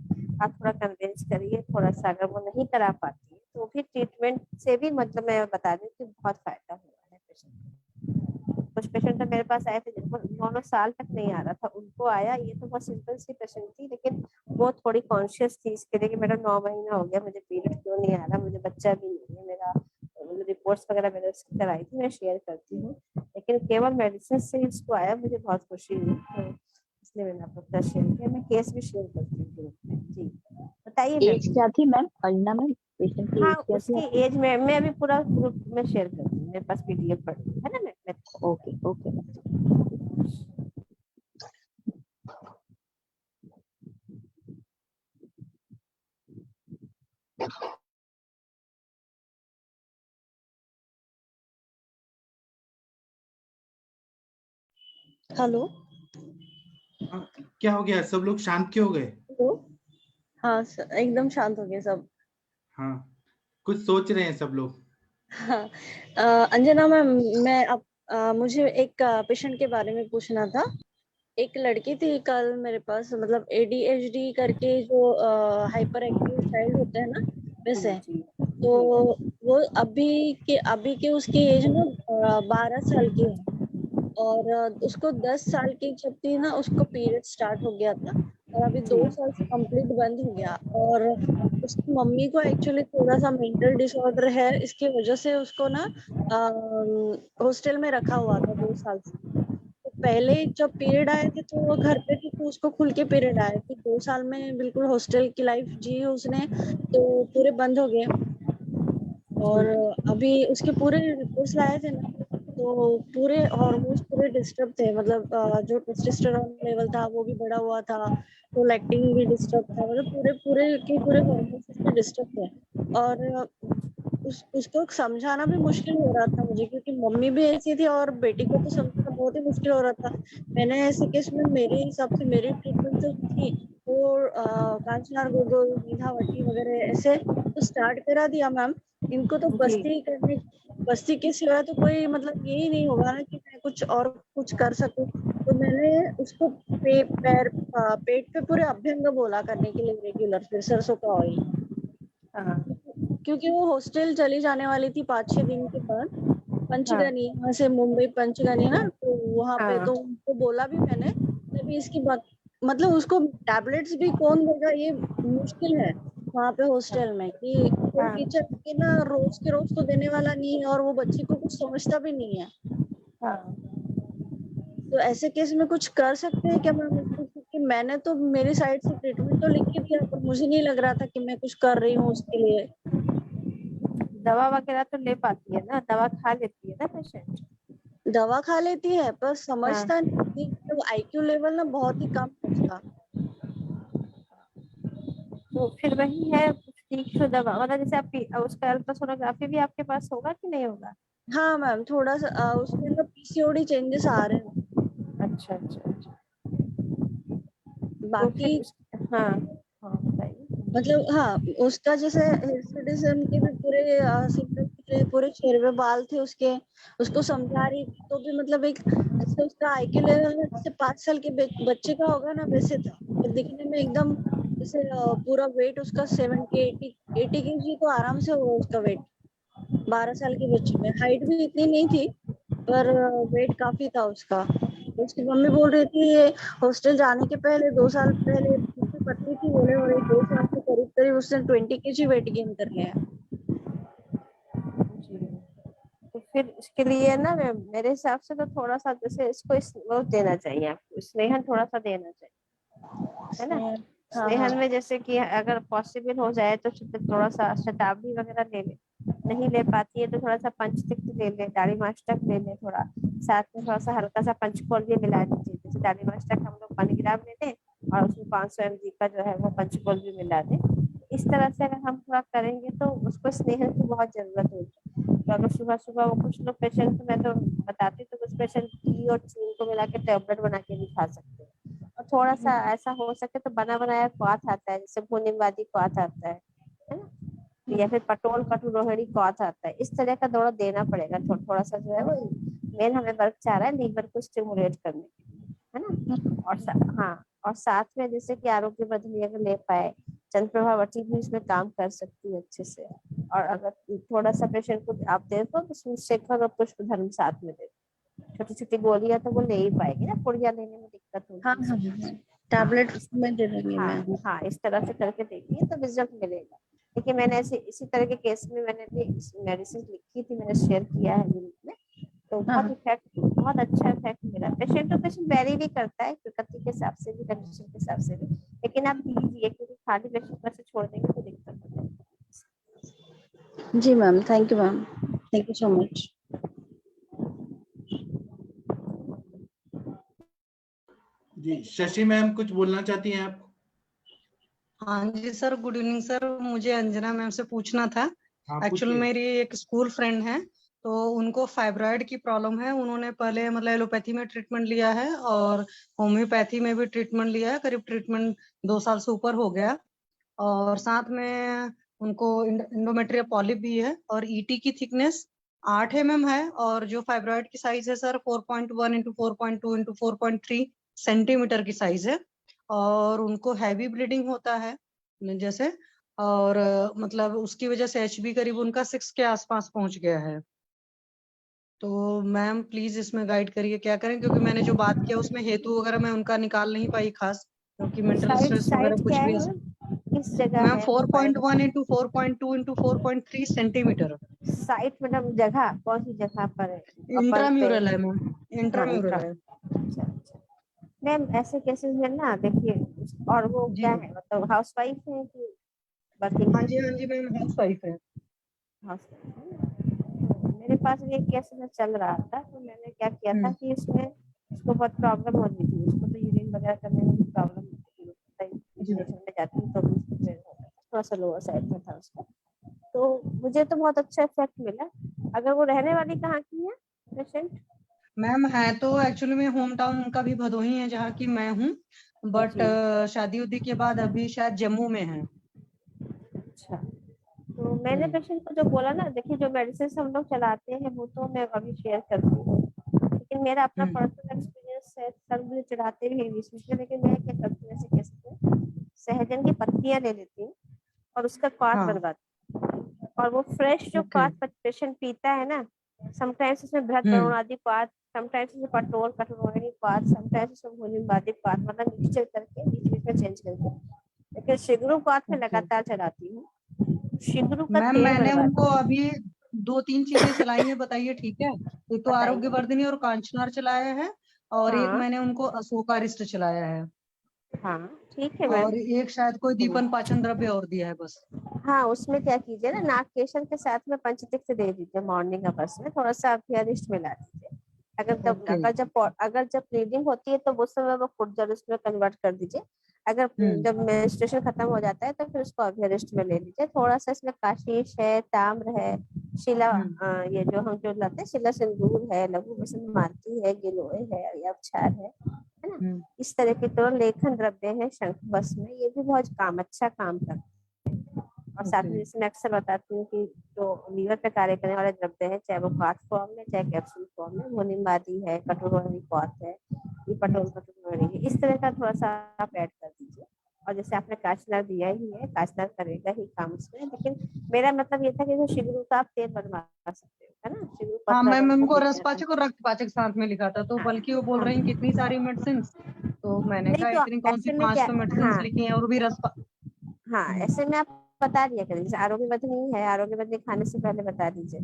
आप थोड़ा कन्विंस करिए, थोड़ा सा अगर वो नहीं करा पाती है तो फिर ट्रीटमेंट से भी मतलब मैं बता दूं कि बहुत फायदा हुआ है पेशेंट को। कुछ पेशेंट तो मेरे पास आए थे जिनको 9 साल तक नहीं आ रहा था, उनको आया। ये तो बहुत सिंपल सी पेशेंट थी लेकिन वो थोड़ी कॉन्शियस थी इसके लिए कि मेरा 9 महीना हो गया, मुझे पीरियड क्यों नहीं आ रहा, मुझे बच्चा भी नहीं है, मेरा रिपोर्ट्स वगैरह मैंने उसकी कराई थी, मैं शेयर करती हूँ, लेकिन केवल मेडिसिन से इसको आया, मुझे बहुत खुशी हुई, तो इसलिए मैंने आपको अपना शेयर किया। मैं केस भी शेयर करती हूँ ग्रुप में। जी बताइए एज मैम। क्या थी मैम? अर्णा मैम, पेशेंट की हाँ एज क्या थी उसकी आपकी? एज में मैं अभी पूरा ग्रुप में शेयर करती हूँ, मेरे पास पीडीएफ पड़ी है ना मैं ओके ओके। हेलो। हाँ, क्या हो गया, सब लोग शांत क्यों हो गए? हेलो। हाँ सर, एकदम शांत हो गए सब। हाँ, कुछ सोच रहे हैं सब लोग। हाँ अंजना मैम, मैं अब मुझे एक पेशेंट के बारे में पूछना था। एक लड़की थी कल मेरे पास, मतलब ADHD करके जो हाइपर एक्टिव चाइल्ड होते हैं ना, वैसे। तो वो अभी के उसकी एज ना 12 साल की है और उसको 10 साल की जब थी ना उसको पीरियड स्टार्ट हो गया था और अभी 2 साल से कंप्लीट बंद हो गया। और उसकी मम्मी को एक्चुअली थोड़ा सा मेंटल डिसऑर्डर है, इसकी वजह से उसको ना हॉस्टल में रखा हुआ था 2 साल से। तो पहले जब पीरियड आए थे तो वो घर पे थी तो उसको खुल के पीरियड आए थे, 2 साल में बिल्कुल हॉस्टल की लाइफ जी उसने, तो पूरे बंद हो गए। और अभी उसके पूरे रिपोर्ट्स लाए थे ना, तो पूरे हार्मोन्स पूरे डिस्टर्ब थे, मतलब जो टेस्टोस्टेरोन लेवल था वो भी बढ़ा हुआ था, प्रोलैक्टिन भी डिस्टर्ब था, मतलब पूरे पूरे के पूरे हार्मोन्स उसके डिस्टर्ब थे। और उसको समझाना भी मुश्किल हो रहा था मुझे, क्योंकि मम्मी भी ऐसी थी और बेटी को तो समझाना बहुत ही मुश्किल हो रहा था। मैंने ऐसे केस में मेरे हिसाब से मेरी ट्रीटमेंट जो थी वो कांचनार गोगोल, मीठावटी वगैरह ऐसे तो स्टार्ट करा दिया मैम। इनको तो बस्ती के सिवाय तो कोई मतलब यही नहीं होगा ना कि मैं कुछ और कुछ कर सकूं। तो मैंने उसको पेट पे पूरे अभ्यंग बोला करने के लिए रेगुलर, फिर सरसों का ऑयल। क्योंकि वो हॉस्टल चली जाने वाली थी 5-6 दिन के बाद, पंचगनी, यहाँ से मुंबई पंचगनी ना, तो वहां पे तो उनको बोला भी मैंने, तभी इसकी बात, मतलब उसको टैबलेट्स भी कौन देगा, ये मुश्किल है वहां पे हॉस्टल में, कि कोई टीचर के ना रोज के रोज तो देने वाला नहीं है, और वो बच्ची को कुछ समझता भी नहीं है। तो ऐसे केस में कुछ कर सकते हैं क्या मैम? क्योंकि मैंने तो मेरी साइड से ट्रीटमेंट तो लिख के दिया, पर मुझे नहीं लग रहा था कि मैं कुछ कर रही हूँ उसके लिए। दवा वगैरह तो ले पाती है ना, दवा खा लेती है ना पेशेंट? दवा खा लेती है पर समझता नहीं, तो आईक्यू लेवल ना बहुत ही कम है उसका। तो फिर वही है, तीक्ष्ण दवा, मतलब जैसे आप उसका अल्ट्रासोनोग्राफी भी आपके पास होगा कि नहीं होगा? हाँ मैम, थोड़ा सा उसके अंदर पीसीओडी चेंजेस आ रहे हैं। अच्छा अच्छा अच्छा। बाकी हाँ बताइए। मतलब हाँ, उसका जैसे हिस्टोडिज्म के भी पूरे सिम्टम्स थे, पूरे चेहरे पे बाल थे उसके, उसको समझा रही थी तो भी मतलब एक जैसे उसका आईक्यू लेवल में जैसे 5 साल के बच्चे का होगा ना, वैसे था। और दिखने में एकदम जैसे पूरा वेट उसका 70-80 केजी तो आराम से होगा उसका वेट 12 साल के बच्चे में। हाइट भी इतनी नहीं थी पर वेट काफी था उसका। उसकी मम्मी बोल रही थी ये हॉस्टल जाने के पहले 2 साल पहले इतनी पतली थी, बोले, और 2 साल से करीब करीब उसने 20 केजी वेट गेन कर लिया है। तो फिर इसके लिए ना मेरे हिसाब से तो थोड़ा सा जैसे इसको वो देना चाहिए, आपको स्नेहन थोड़ा सा देना चाहिए, है ना? स्नेहन में जैसे कि अगर पॉसिबल हो जाए तो थोड़ा सा शताब्दी वगैरह ले ले, नहीं ले पाती है तो थोड़ा सा पंचतिक्त ले ले, दाढ़ी मास्टक ले ले, थोड़ा साथ में थोड़ा सा हल्का सा पंचकोल भी मिला दीजिए। जैसे दाढ़ी मास्टक हम लोग 1 ग्राम ले लें और उसमें 500 mg का जो है वो पंचकोल भी मिला दें। इस तरह से अगर हम थोड़ा करेंगे तो उसको स्नेहन की बहुत जरूरत होगी। तो अगर सुबह सुबह वो कुछ लोग पेशेंट, मैं तो बताती तो कुछ पेशेंट घी और चीनी को मिला के टैबलेट बना के भी खा सकते हैं। और थोड़ा सा ऐसा हो सके तो बना बनाया क्वाथ आता है, जैसे भूनिवादी क्वाथ आता है ना, या फिर पटोल कटु रोहिणी क्वाथ आता है, इस तरह का दौरा देना पड़ेगा। थोड़ा सा जो है वो मेन हमें वर्क चाह रहा है लीवर को स्टिमुलेट करने के लिए, है ना? और हाँ, और साथ में जैसे कि आरोग्य बदली अगर ले पाए, चंद्रप्रभावती भी इसमें काम कर सकती है अच्छे से। और अगर थोड़ा सा पेशेंट को आप दे दो तो शेखर और पुष्प धर्म साथ में दे दो, छोटी छोटी गोलियां तो वो ले ही पाएगी ना, पुड़िया लेने में दिक्कत होगी। हाँ, टैबलेट में दे दूंगी मैं। हाँ, इस तरह से करके देखिए तो रिजल्ट मिलेगा। देखिए मैंने ऐसे इसी तरह के केस में मैंने भी मेडिसिन लिखी थी, मैंने शेयर किया है ग्रुप में, तो बहुत अच्छा इफेक्ट मिला। पेशेंट टू पेशेंट वेरी भी करता है, प्रकृति के हिसाब से भी, कंडीशन के हिसाब से भी, लेकिन आप दीजिए क्योंकि खाली पेशेंट पर से छोड़ देंगे तो दिक्कत हो जाएगी। जी ma'am, thank you ma'am, thank you so much. जी शशि मैम कुछ बोलना चाहती हैं आप? हाँ जी सर, गुड इवनिंग सर। मुझे अंजना मैम से पूछना था। एक्चुअली पूछिए। मेरी एक स्कूल फ्रेंड है, तो उनको फाइब्रॉइड की प्रॉब्लम है। उन्होंने पहले मतलब एलोपैथी में ट्रीटमेंट लिया है और होम्योपैथी में भी ट्रीटमेंट लिया है, करीब ट्रीटमेंट 2 साल से ऊपर हो गया। और साथ में उनको इंडोमेट्रियल पॉलिप भी है और ईटी की थिकनेस 8 mm है, और जो फाइब्रॉइड की साइज है सर 4.1 × 4.2 × 4.3 सेंटीमीटर की साइज है। और उनको हैवी ब्लीडिंग होता है जैसे, और मतलब उसकी वजह से एचबी करीब उनका 6 के आसपास पहुंच गया है। तो मैम प्लीज इसमें गाइड करिए क्या करें, क्योंकि मैंने जो बात किया उसमें हेतु वगैरह मैं उनका निकाल नहीं पाई खास, क्योंकि मेंटल स्ट्रेस वगैरह कुछ भी किस जगह मैम है? 4.1 × 4.2 × 4.3 सेंटीमीटर। साइट मतलब जगह कौन सी जगह पर है? इंट्राम्यूरल है मैम, इंट्राम्यूरल है। अच्छा अच्छा मैम, ऐसे केसेस में ना देखिए, और वो क्या है मतलब हाउस वाइफ है कि वर्किंग? हाँ जी मैम, हाउस वाइफ है। मेरे पास एक केस में चल रहा था, तो मैंने क्या किया था कि इसमें उसको बहुत प्रॉब्लम होती थी, उसको तो यूरिन वगैरह करने में भी प्रॉब्लम होती थी, में जाती तो थोड़ा सा लोअर साइड में था उसका। तो मुझे तो बहुत अच्छा इफेक्ट मिला। अगर वो रहने वाली कहाँ की है पेशेंट? मैम है तो एक्चुअली में होम टाउन उनका भी भदोही है जहाँ की मैं हूँ, बट शादी उदी के बाद अभी शायद जम्मू में है। अच्छा, तो मैंने पेशेंट को जो बोला ना, देखिए जो मेडिसिन हम लोग चलाते हैं वो तो मैं अभी शेयर करती हूँ, लेकिन मेरा अपना पर्सनल एक्सपीरियंस है, सर मुझे चढ़ाते भी बीच में, लेकिन मैं क्या करती हूँ ऐसे केस में सहजन की पत्तियां ले लेती हूँ और उसका क्वाथ बनवाती हूँ, और वो फ्रेश जो ओके क्वाथ पेशेंट पीता है ना, समटाइम्स उसमें बृहद बरुणादि क्वाथ, समटाइम्स उसमें पटोल कठोरणी क्वाथ, समटाइम्स उसमें भोजनवादी क्वाथ, मतलब मिक्सचर करके बीच बीच में चेंज करके। लेकिन शिगरू क्वाथ में ओके लगातार चलाती हूँ। शिगरू का मैम तेल मैंने बनवाती उनको हूँ। अभी 2-3 चीजें चलाई है, बताइए ठीक है। एक तो बताइए। आरोग्य वर्धिनी और कांचनार चलाया है, और एक हाँ मैंने उनको अशोकारिष्ट चलाया है, हाँ ठीक है मैम। और एक शायद कोई दीपन पाचन द्रव्य और दिया है बस। हाँ उसमें क्या कीजिए ना, नागकेशन के साथ में पंचतिक्थ दे दीजिए मॉर्निंग आवर्स में, थोड़ा सा अभियरिष्ट मिला दीजिए। ओके अगर जब ब्लीडिंग होती है तो उस समय वो फुट जल उसमें कन्वर्ट कर दीजिए। अगर जब मेंस्ट्रुएशन खत्म हो जाता है तो फिर उसको अभियरिष्ट में ले लीजिए। थोड़ा सा इसमें काशीश है, ताम्र है, शिला ये जो हम जो लाते हैं, शिला सिंदूर है, लघु बसंत मालती है, गिलोय है, अक्षार है ना, इस तरह के तो लेखन द्रव्य है शंख भस्म में, ये भी बहुत अच्छा काम करता है। और साथ में जैसे मैं अक्सर बताती हूँ कि जो लीवर पे कार्य करने वाले द्रव्य है, चाहे वो क्वाथ फॉर्म में चाहे कैप्सूल फॉर्म में, वो निम्बादी है, कटोरणी क्वाथ है, ये पटोल कटोरणी है, इस तरह का थोड़ा सा आप ऐड कर दीजिए। और जैसे आपने काचनार दिया ही है, काचनार करेगा ही काम उसमें, लेकिन मेरा मतलब ये था कि जो शिगरू का आप तेल बनवा सकते हो, है ना, शिगरू हाँ पतला मैम, बनता उनको है। रसपाचक और रक्तपाचक साथ में लिखा था, तो बल्कि वो बोल रही हैं कितनी सारी मेडिसिन, तो मैंने नहीं कहा तो इतनी कौन सी ऐसे में 5 क्या, तो मेडिसिन हाँ लिखी हैं, और भी हाँ ऐसे में आप बता दिया करिए, जैसे आरोग्य वर्धनी है, आरोग्य वर्धनी खाने से पहले बता दीजिए,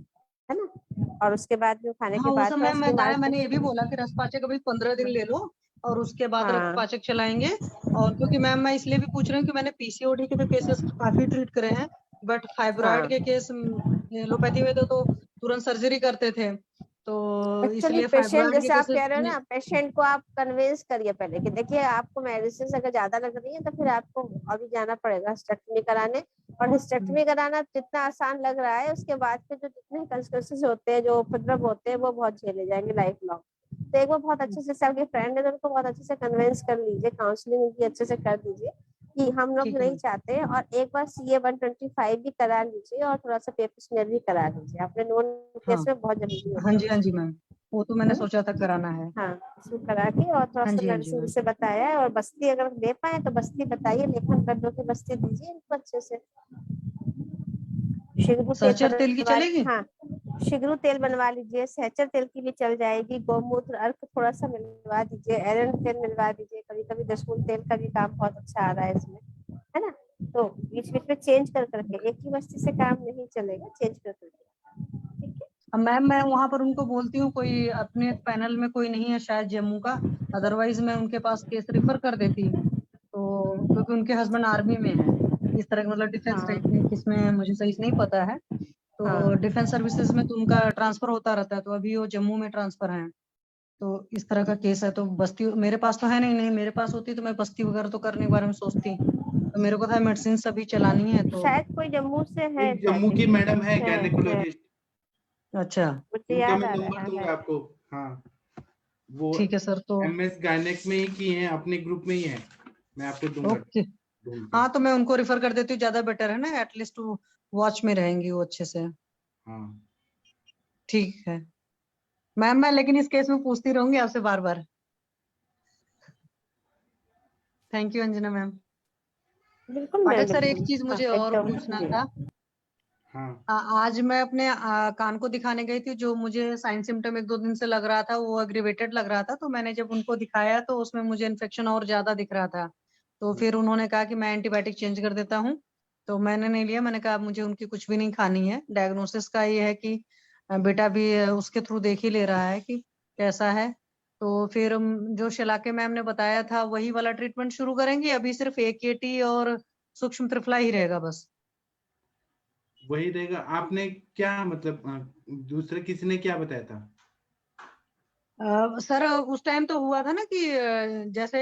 है ना, और उसके बाद जो खाने के हाँ उस बाद समय मैं बताया, मैंने ये भी हाँ बोला कि रसपाचक अभी 15 दिन ले लो और उसके बाद हाँ रक्तपाचक चलाएंगे। और क्योंकि मैम मैं इसलिए भी पूछ रही हूँ कि मैंने पीसीओडी के तो केसेस काफी ट्रीट करे हैं, बट फाइब्रॉइड के केस एलोपैथी में तो तुरंत सर्जरी करते थे, तो एक्चुअली इसलिए पेशेंट फाइब्रॉइड के जैसे आप केसेस कह रहे हो ना, पेशेंट को आप कन्विंस करिए पहले कि देखिए आपको मेडिसिन अगर ज्यादा लग रही है तो फिर आपको अभी जाना पड़ेगा हिस्टेक्टमी कराने। और हिस्टेक्टमी कराना जितना आसान लग रहा है, उसके बाद के जो जितने कंसिक्वेंसेस होते हैं, जो उपद्रव होते हैं, वो बहुत झेले जाएंगे लाइफ लॉन्ग। तो एक बार बहुत अच्छे से आपके फ्रेंड है तो उनको बहुत अच्छे से कन्विंस कर लीजिए, काउंसलिंग उनकी अच्छे से कर दीजिए कि हम लोग ठीक है नहीं मैम। चाहते। और एक बार CA 125 भी करा लीजिए और थोड़ा सा पेपर स्मेयर भी करा लीजिए, अपने नोन हाँ केस में बहुत जरूरी हाँ होता जी, है। हाँ जी मैम, वो तो मैंने सोचा था कराना है। हाँ इसको करा के और थोड़ा हाँ सा जी, हाँ जी मेडिसिन मैम। जैसे बताया है, और बस्ती अगर दे पाए तो बस्ती बताइए, लेखन द्रव्यों की बस्ती दीजिए इनको अच्छे से। शिगरू तेल सहचर तेल की बनवा, चलेगी? हाँ शिगरू तेल बनवा लीजिए, सहचर तेल की भी चल जाएगी, गौमूत्र अर्क थोड़ा सा मिलवा दीजिए, एरंड तेल मिलवा दीजिए, कभी कभी दशमूल तेल का भी काम बहुत अच्छा आ रहा है इसमें, है ना। तो बीच बीच में चेंज कर करके, एक ही बस्ती से काम नहीं चलेगा, चेंज कर करके। अब मैम मैं वहां पर उनको बोलती हूँ, कोई अपने पैनल में कोई नहीं है शायद जम्मू का, अदरवाइज मैं उनके पास केस रिफर कर देती, तो क्योंकि उनके हस्बैंड आर्मी में है, इस तरह मतलब डिफेंस हाँ किसमें मुझे सही से नहीं पता है, तो हाँ डिफेंस सर्विसेज में तो उनका ट्रांसफर होता रहता है, तो अभी वो जम्मू में ट्रांसफर है, तो इस तरह का केस है। तो बस्ती मेरे पास तो है नहीं, नहीं मेरे पास होती तो मैं बस्ती वगैरह तो करने के बारे में सोचती, तो मेरे को था मेडिसिन सभी चलानी है तो। शायद कोई जम्मू से है, एक शायद जम्मू की जम्मू मैडम है है, गायनेकोलॉजिस्ट, अच्छा मुझे उनका याद मैं आ नंबर रहा दूंगा है। आपको। हाँ, वो ठीक है सर, तो MS गायनेक में ही की हैं, अपने ग्रुप में ही है, मैं आपको दूंगा ओके। ढूंढ के। हाँ तो मैं उनको रिफर कर देती हूँ, ज्यादा बेटर है ना, एटलीस्ट वो वॉच में रहेंगी वो अच्छे से। हाँ ठीक है मैम, मैं लेकिन इस केस में पूछती रहूंगी आपसे बार बार। Thank you Anjana ma'am. बिल्कुल मैम पाठक सर, एक बिल्कुल। चीज हाँ मुझे और एकदम पूछना जी। था। हाँ आज मैं अपने कान को दिखाने गई थी, जो मुझे साइन सिम्टम 1-2 दिन से लग रहा था, वो एग्रीवेटेड लग रहा था, तो मैंने जब उनको दिखाया तो उसमें मुझे इन्फेक्शन और ज्यादा दिख रहा था, तो फिर उन्होंने कहा कि मैं एंटीबायोटिक चेंज कर देता हूँ, तो मैंने नहीं लिया, मैंने कहा मुझे उनकी कुछ भी नहीं खानी है। डायग्नोसिस का ये है कि बेटा भी उसके थ्रू देख ही ले रहा है कि कैसा है, तो फिर जो शलाके मैम ने बताया था वही वाला ट्रीटमेंट शुरू करेंगे, अभी सिर्फ AKT और सूक्ष्म त्रिफला ही रहेगा बस? वही रहेगा। आपने क्या मतलब दूसरे किसी ने क्या बताया था? सर उस टाइम तो हुआ था ना कि जैसे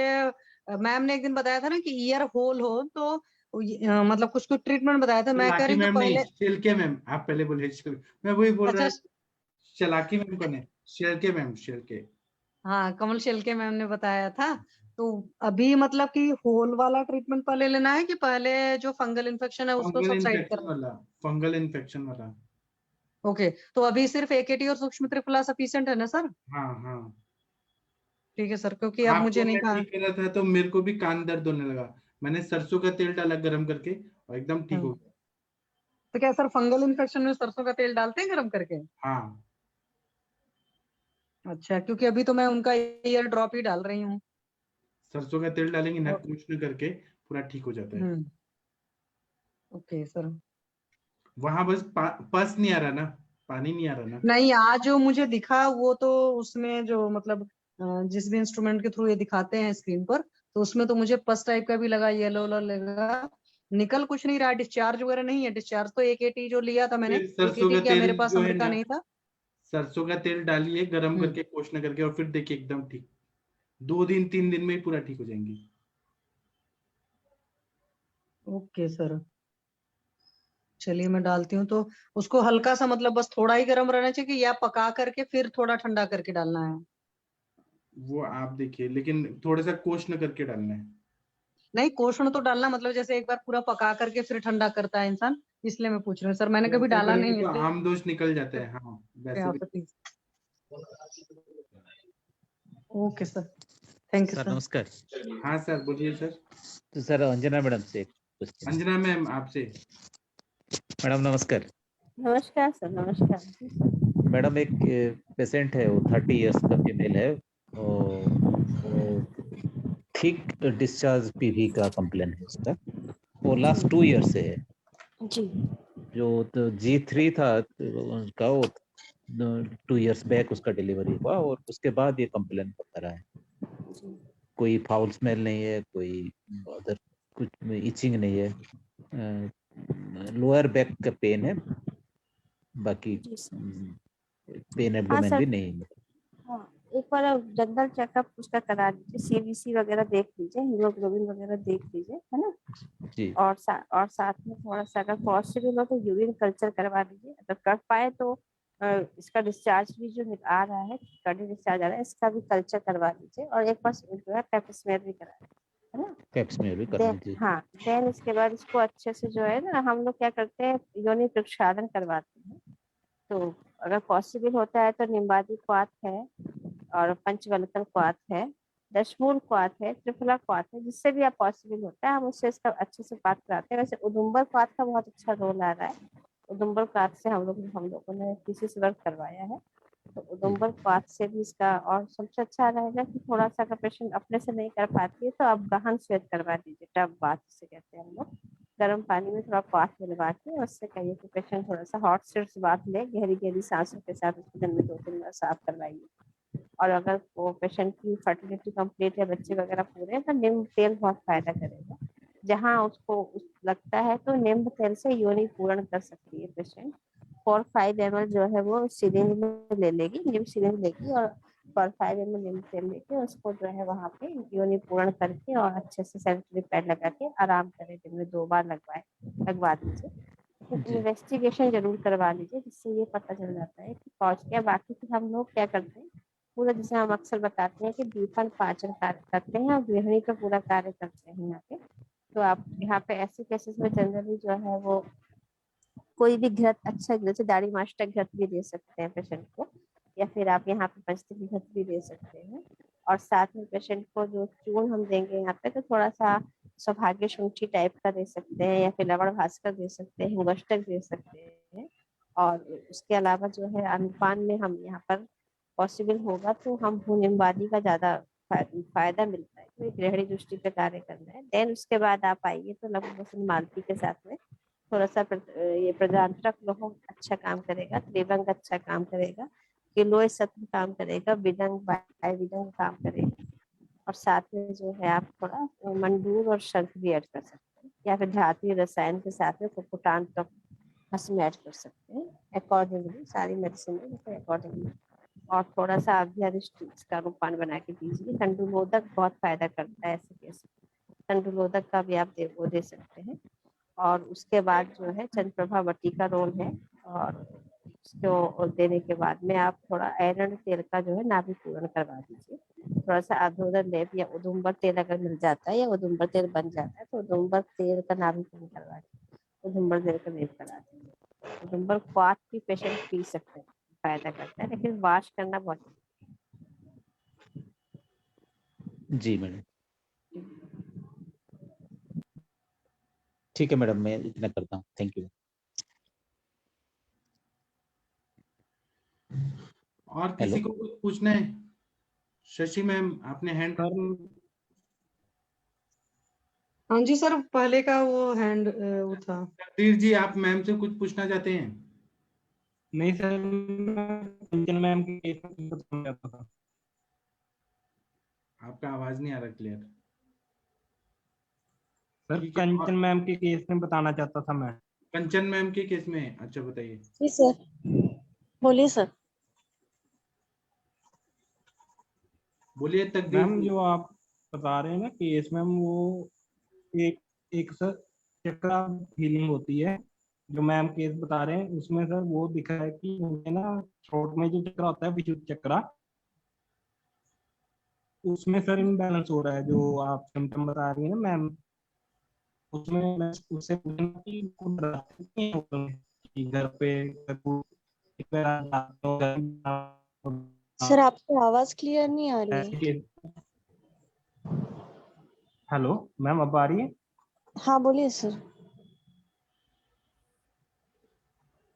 मैम ने एक दिन बताया था ना कि ईयर होल हो, तो मतलब कुछ कुछ ट्रीटमेंट बताया था, मैं कह चलाकी रही हूँ कि मैम नहीं, पहले। शेलके मैम, आप पहले बोले मैं वही बोल रहा अच्छा, है। चलाकी मैम कौन है? शेलके मैम, शेलके। हाँ कमल शेलके मैम ने बताया था, तो अभी मतलब कि होल वाला ट्रीटमेंट पहले लेना है कि पहले जो फंगल इन्फेक्शन है उसको फंगल सबसाइड इन्फेक्शन करना वाला, फंगल इन्फेक्शन वाला। है? ओके, तो अभी सिर्फ AKT और सूक्ष्म त्रिफला सफिशिएंट है ना सर? हाँ हाँ, ठीक है सर, क्योंकि अब मुझे आपको नहीं मैं कहा। ठीक कर रहा था तो मेरे को भी कान दर्द होने लगा, मैंने सरसों का तेल डाला गरम करके और एकदम ठीक हो हाँ, गया। तो क्या सर फंगल इन्फेक्शन में सरसों का तेल डालते हैं गरम करके? हाँ, अच्छा, क्योंकि अभी तो मैं उनका ईयर ड्रॉप ही डाल रही हूँ। सरसों का तेल डालेंगे ना, और- उष्ण करके पूरा ठीक हो जाता है। Okay sir. वहां बस पस नहीं आ रहा ना, पानी नहीं आ रहा ना? नहीं, आज जो मुझे दिखा वो तो उसमें जो मतलब जिस भी इंस्ट्रूमेंट के थ्रू ये दिखाते हैं स्क्रीन पर, तो उसमें तो मुझे पस टाइप का भी लगा, येलो लगा। निकल कुछ नहीं रहा, डिस्चार्ज वगैरह नहीं है। डिस्चार्ज तो 180 जो लिया था मैंने, फिर सरसों 180 का क्या, तेल मेरे पास जो है अमृता ना, नहीं था। सरसों का तेल डालिए गरम हम्म। करके, उष्ण करके, और फिर देखिए एकदम ठीक। 2 दिन 3 दिन में ही पूरा ठीक हो जाएंगे। ओके सर, चलिए मैं डालती हूँ। तो उसको हल्का सा मतलब बस थोड़ा ही गर्म रहना चाहिए या पका करके फिर थोड़ा ठंडा करके डालना है? वो आप देखिए, लेकिन थोड़ा सा उष्ण करके डालना है। नहीं, कोष्ण तो डालना, मतलब जैसे एक बार पूरा पका करके फिर ठंडा करता है इंसान, इसलिए मैं पूछ रही हूँ सर, मैंने कभी वैसा डाला करेंगे नहीं तो है आम दोष निकल जाता है। हाँ, वैसे यहाँ भी। पे please. Okay sir, thank you sir sir. नमस्कार। हाँ सर, बोलिए सर। तो सर अंजना मैडम से एक क्वेश्चन। अंजना मैम आपसे। मैडम नमस्कार। नमस्कार सर, नमस्कार जी सर। मैडम एक पेशेंट है, वो 30 इयर्स का फीमेल है, और थिक डिस्चार्ज पीवी का कंप्लेन है उसका। वो लास्ट 2 ईयर से है। जी जो तो G3 था तो उनका, वो 2 इयर्स बैक उसका डिलीवरी हुआ, और उसके बाद ये कंप्लेन होता रहा है। कोई फाउल स्मेल नहीं है, कोई अदर कुछ इचिंग नहीं है, लोअर बैक का पेन है, बाकी जी सर। पेन हाँ एब्डोमेन सर, भी नहीं है। हाँ एक बार जनरल चेकअप उसका करा लीजिए, सीबीसी वगैरह देख लीजिए, हीमोग्लोबिन वगैरह देख लीजिए, है ना। जी और साथ में थोड़ा सा अगर पॉसिबल हो तो यूरिन कल्चर करवा लीजिए, अगर कर पाए तो इसका डिस्चार्ज भी जो आ रहा है, कड़ी डिस्चार्ज आ रहा है, इसका भी कल्चर करवा लीजिए, और एक बार जो है पेप स्मेयर भी करा लीजिए, है ना। कैप्स में भी कर देन लीजिए। हाँ, देन इसके बाद इसको अच्छे से जो है ना, हम लोग क्या करते हैं, योनि प्रक्षालन करवाते हैं। तो अगर पॉसिबल होता है तो निम्बादी क्वाथ है, और पंचवलतन क्वाथ है, दशमूल क्वाथ है, त्रिफला क्वाथ है, जिससे भी आप पॉसिबल होता है हम उससे इसका अच्छे से बात कराते हैं। वैसे उदुम्बर क्वाथ का बहुत अच्छा रोल आ रहा है। उदुम्बर क्वाथ से हम लोगों ने थीसिस वर्क करवाया है, तो उदुम्बर क्वाथ से भी इसका। और सबसे अच्छा रहेगा कि थोड़ा सा अगर पेशेंट अपने से नहीं कर पाती है तो आप गहन श्वेत करवा दीजिए, टब बाथ से कहते हैं हम लोग। गर्म पानी में थोड़ा क्वाथ मिलवा के उससे कहिए कि पेशेंट थोड़ा सा हॉट सिर्फ बात ले, गहरी गहरी सांसों के साथ उसको दिन में 2-3 बार साफ करवाइए। और अगर वो पेशेंट की फर्टिलिटी कंप्लीट है, बच्चे वगैरह पूरे हैं, तो नीम तेल बहुत फायदा करेगा। जहाँ उसको लगता है तो नीम तेल से योनि पूर्ण कर सकती है पेशेंट। 4-5 ml जो है वो सिरिंज में ले लेगी, नीम सिरिंज लेगी, और 4-5 ml नीम तेल लेके उसको जो है वहाँ पे योनि पूर्ण करके और अच्छे से सैनिटरी पैड लगा के आराम करें, दिन में 2 बार लगवा दीजिए। इन्वेस्टिगेशन जरूर करवा लीजिए, जिससे ये पता चल जाता है कि पहुंच गया। बाकी फिर हम लोग क्या करते हैं, पूरा जैसे हम अक्सर बताते हैं कि दीपन पाचन कार्य करते हैं और गृहिणी का पूरा कार्य करते हैं यहाँ पे। तो आप यहाँ पे ऐसे केसेस में जनरली जो है वो कोई भी घृत, अच्छा जैसे दाढ़ी मास्टर घृत भी दे सकते हैं पेशेंट को, या फिर आप यहाँ पे पंचती घृत भी दे सकते हैं। और साथ में पेशेंट को जो चूर्ण हम देंगे यहाँ पे, तो थोड़ा सा सौभाग्य शुंठी टाइप का दे सकते हैं, या फिर लवण भास्कर दे सकते हैं, हिंगोष्टक दे सकते हैं। और उसके अलावा जो है अनुपान में हम यहाँ पर पॉसिबल होगा तो हम निम्बादी का ज्यादा फायदा मिलता है, तो गृहिणी दृष्टि पे कार्य करना है। देन उसके बाद आप आइए तो लघु मालती के साथ में थोड़ा सा ये प्रजांतरक लोह अच्छा काम करेगा, त्रिभंग अच्छा काम करेगा, किलोय सत्व काम करेगा, विदंग वाय विदंग काम करेगा। और साथ में जो है आप थोड़ा मंडूर और शंख भी ऐड कर सकते हैं, या फिर धातु रसायन के साथ में कुकुटान का भस्म ऐड कर सकते हैं। अकॉर्डिंगली सारी मेडिसिन में अकॉर्डिंगली। और थोड़ा सा अभ्यादिष्ट इसका रूपान बना के दीजिए। तंडुलोदक बहुत फायदा करता है ऐसे केस। तंडुलोदक का भी आप वो दे सकते हैं। और उसके बाद जो है चंद्रप्रभा वटी का रोल है, और उसको देने के बाद में आप थोड़ा आयरन तेल का जो है नाभि पूर्ण करवा दीजिए। थोड़ा सा अधोदर लेप या उदुम्बर तेल अगर मिल जाता है या उदुम्बर तेल बन जाता है तो उदुम्बर तेल का नाभि पूर्ण करवा दीजिए, उदुम्बर तेल का लेप करा दीजिए। उदुम्बर क्वाथ भी पेशेंट पी सकते हैं, फायदा करता है, लेकिन वाश करना बहुत जी मैडम, ठीक है मैडम, मैं इतना करता हूँ। Thank you. और किसी को कुछ पूछना है? शशि मैम, आपने हैंड हाँ जी सर, पहले का वो हैंड वो था। तकदीर जी, आप मैम से कुछ पूछना चाहते हैं? नहीं सर, कंचन मैम के केस में बताना चाहता था। आपका आवाज नहीं आ रहा क्लियर। सर ठीक है, कंचन मैम के केस में बताना चाहता था मैं। कंचन मैम के केस में, अच्छा बताइए। जी सर, बोलिए सर। बोलिए तकदीर मैम जी। जो आप बता रहे हैं ना केस मैम, वो एक एक सर चक्रा हीलिंग होती है। जो मैम केस बता रहे हैं उसमें सर वो दिखा है कि उन्हें ना थ्रोट में जो चक्रा होता है विशुद्ध चक्रा, उसमें सर इम्बैलेंस हो रहा है। जो आप सिम्टम बता रही है ना मैम, उसमें मैं उससे पूछना कि उनको डराते नहीं हैं वो कि घर पे सर आपकी आवाज क्लियर नहीं आ रही है। हेलो मैम, अब आ रही है? हाँ बोलिए सर।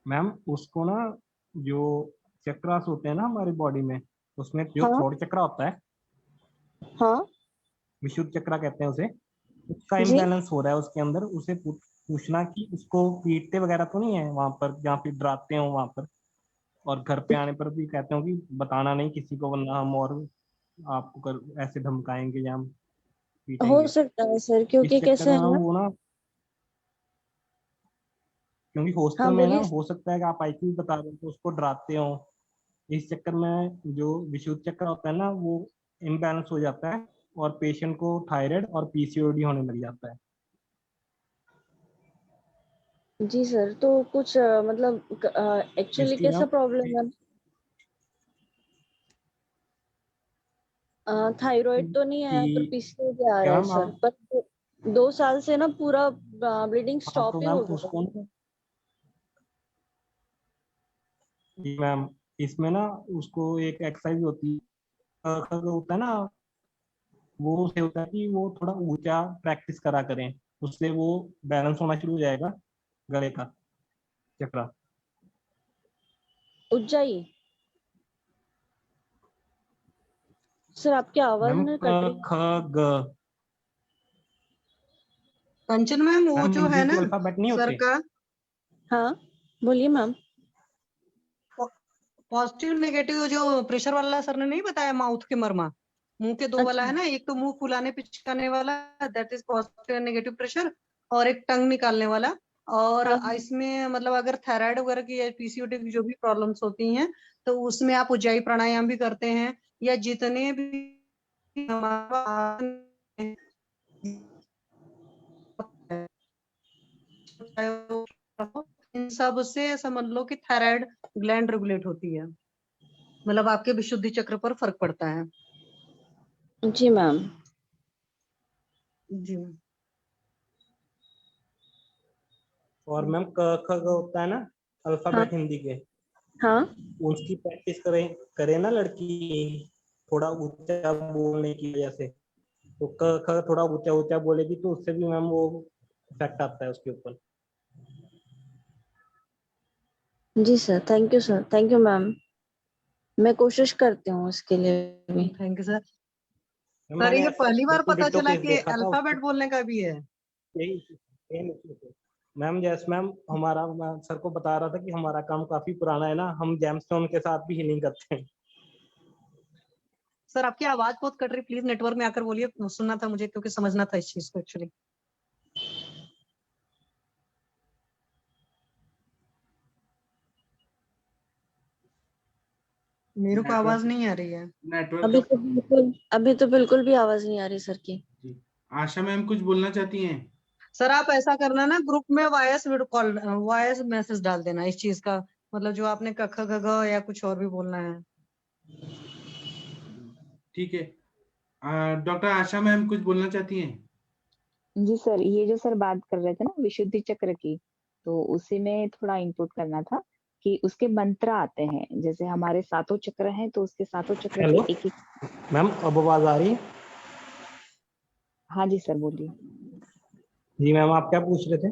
मैम उसको ना जो चक्रास होते हैं ना हमारी बॉडी में, उसमें जो हाँ थ्रोट चक्रा होता है, हाँ विशुद्ध चक्रा कहते हैं उसे, उसका जी। इम्बैलेंस हो रहा है उसके अंदर। उसे पूछना कि उसको पीटते वगैरह तो नहीं है वहां पर, जहाँ पे डराते हो वहां पर, और घर पे आने पर भी कहते हो कि बताना नहीं किसी को वरना हम और आपको ऐसे धमकाएंगे या हम हो पीटेंगे। सकता है सर, इस क्योंकि चक्कर कैसे में है हम ना। वो ना, क्योंकि हॉस्टल हाँ में ना बोलिए। हो सकता है कि आप आईक्यू बता रहे हो तो उसको डराते हो। इस चक्कर में जो विशुद्ध चक्र होता है ना वो इम्बैलेंस हो जाता है और पेशेंट को थायराइड और पीसीओडी होने लग जाता है। जी सर, तो कुछ मतलब एक्चुअली इसकी कैसा ना प्रॉब्लम है? थायराइड तो नहीं है पर कि पीसीओडी आ रहा क्या है मैम सर, आप, पर 2 साल से ना पूरा ब्लीडिंग हाँ स्टॉप तो ही मैम हो गया उसको है। ना, जी मैम इसमें ना उसको एक एक्सरसाइज होती है, होता है ना, वो उसे होता है कि वो थोड़ा ऊंचा प्रैक्टिस करा करें, उससे वो बैलेंस होना शुरू हो जाएगा गले का चक्रा। ऊंचाई। सर आपकी आवाज मैम ना क कट रही ख ग, कंचन मैम वो मैम जो है हिंदी ना के अल्फाबेट नहीं सर होते? का, हाँ बोलिए मैम। पॉजिटिव नेगेटिव जो प्रेशर वाला सर ने नहीं बताया, माउथ के मर्मा, मुंह के दो वाला अच्छा है ना, एक तो मुंह फुलाने पिचकाने वाला, that is positive negative pressure, और एक टंग निकालने वाला। और हाँ इसमें मतलब अगर थायराइड वगैरह की या पीसीओडी की जो भी प्रॉब्लम्स होती हैं तो उसमें आप उज्जाई प्राणायाम भी करते हैं, या जितने भी हमारा इन सब से समझ लो कि थायराइड ग्लैंड रेगुलेट होती है, मतलब आपके विशुद्धि चक्र पर फर्क पड़ता है। जी मैम। जी मैम। और मैम क ख ग होता है ना हाँ अल्फाबेट हिंदी के, हाँ उसकी प्रैक्टिस करें करे ना लड़की थोड़ा ऊंचा बोलने की वजह से, तो क ख थोड़ा ऊंचा ऊंचा बोलेगी तो उससे भी मैम वो इफेक्ट आता है उसके ऊपर। जी sir, thank you sir, thank you ma'am. मैं कोशिश करती हूँ इसके लिए भी। Thank you sir. Ma'am sir मैंने ये ऐसा पहली बार बिल्कुल पता डिट्टो चला केस कि देखा था उसको, अल्फाबेट बोलने का भी है। यही सेम इसी से। मैम जैस मैम हमारा, मैं सर को बता रहा था कि हमारा काम काफी पुराना है ना, हम जेमस्टोन के साथ भी हीलिंग करते हैं। सर आपकी आवाज बहुत कट रही, प्लीज नेटवर्क में आकर बोलिए, सुनना था मुझे क्योंकि समझना था इस चीज को एक्चुअली। मेरे को आवाज नेटवर्क नहीं आ रही है। नेटवर्क का अभी तो बिल्कुल भी आवाज नहीं आ रही सर की। जी। आशा मैम कुछ बोलना चाहती हैं? सर आप ऐसा करना ना, ग्रुप में वॉइस कॉल वॉइस मैसेज डाल देना इस चीज का, मतलब जो आपने कख गग या कुछ और भी बोलना है। ठीक है। डॉक्टर आशा मैम कुछ बोलना चाहती हैं? जी सर, ये जो सर बात कर रहे थे ना विशुद्धि चक्र की, तो उसी में थोड़ा इनपुट करना था कि उसके मंत्र आते हैं, जैसे हमारे सातों चक्र हैं तो उसके सातों चक्र के हेलो एक एक। मैम, अब आवाज आ रही है? हाँ जी सर बोलिए। जी मैम, आप क्या पूछ रहे थे?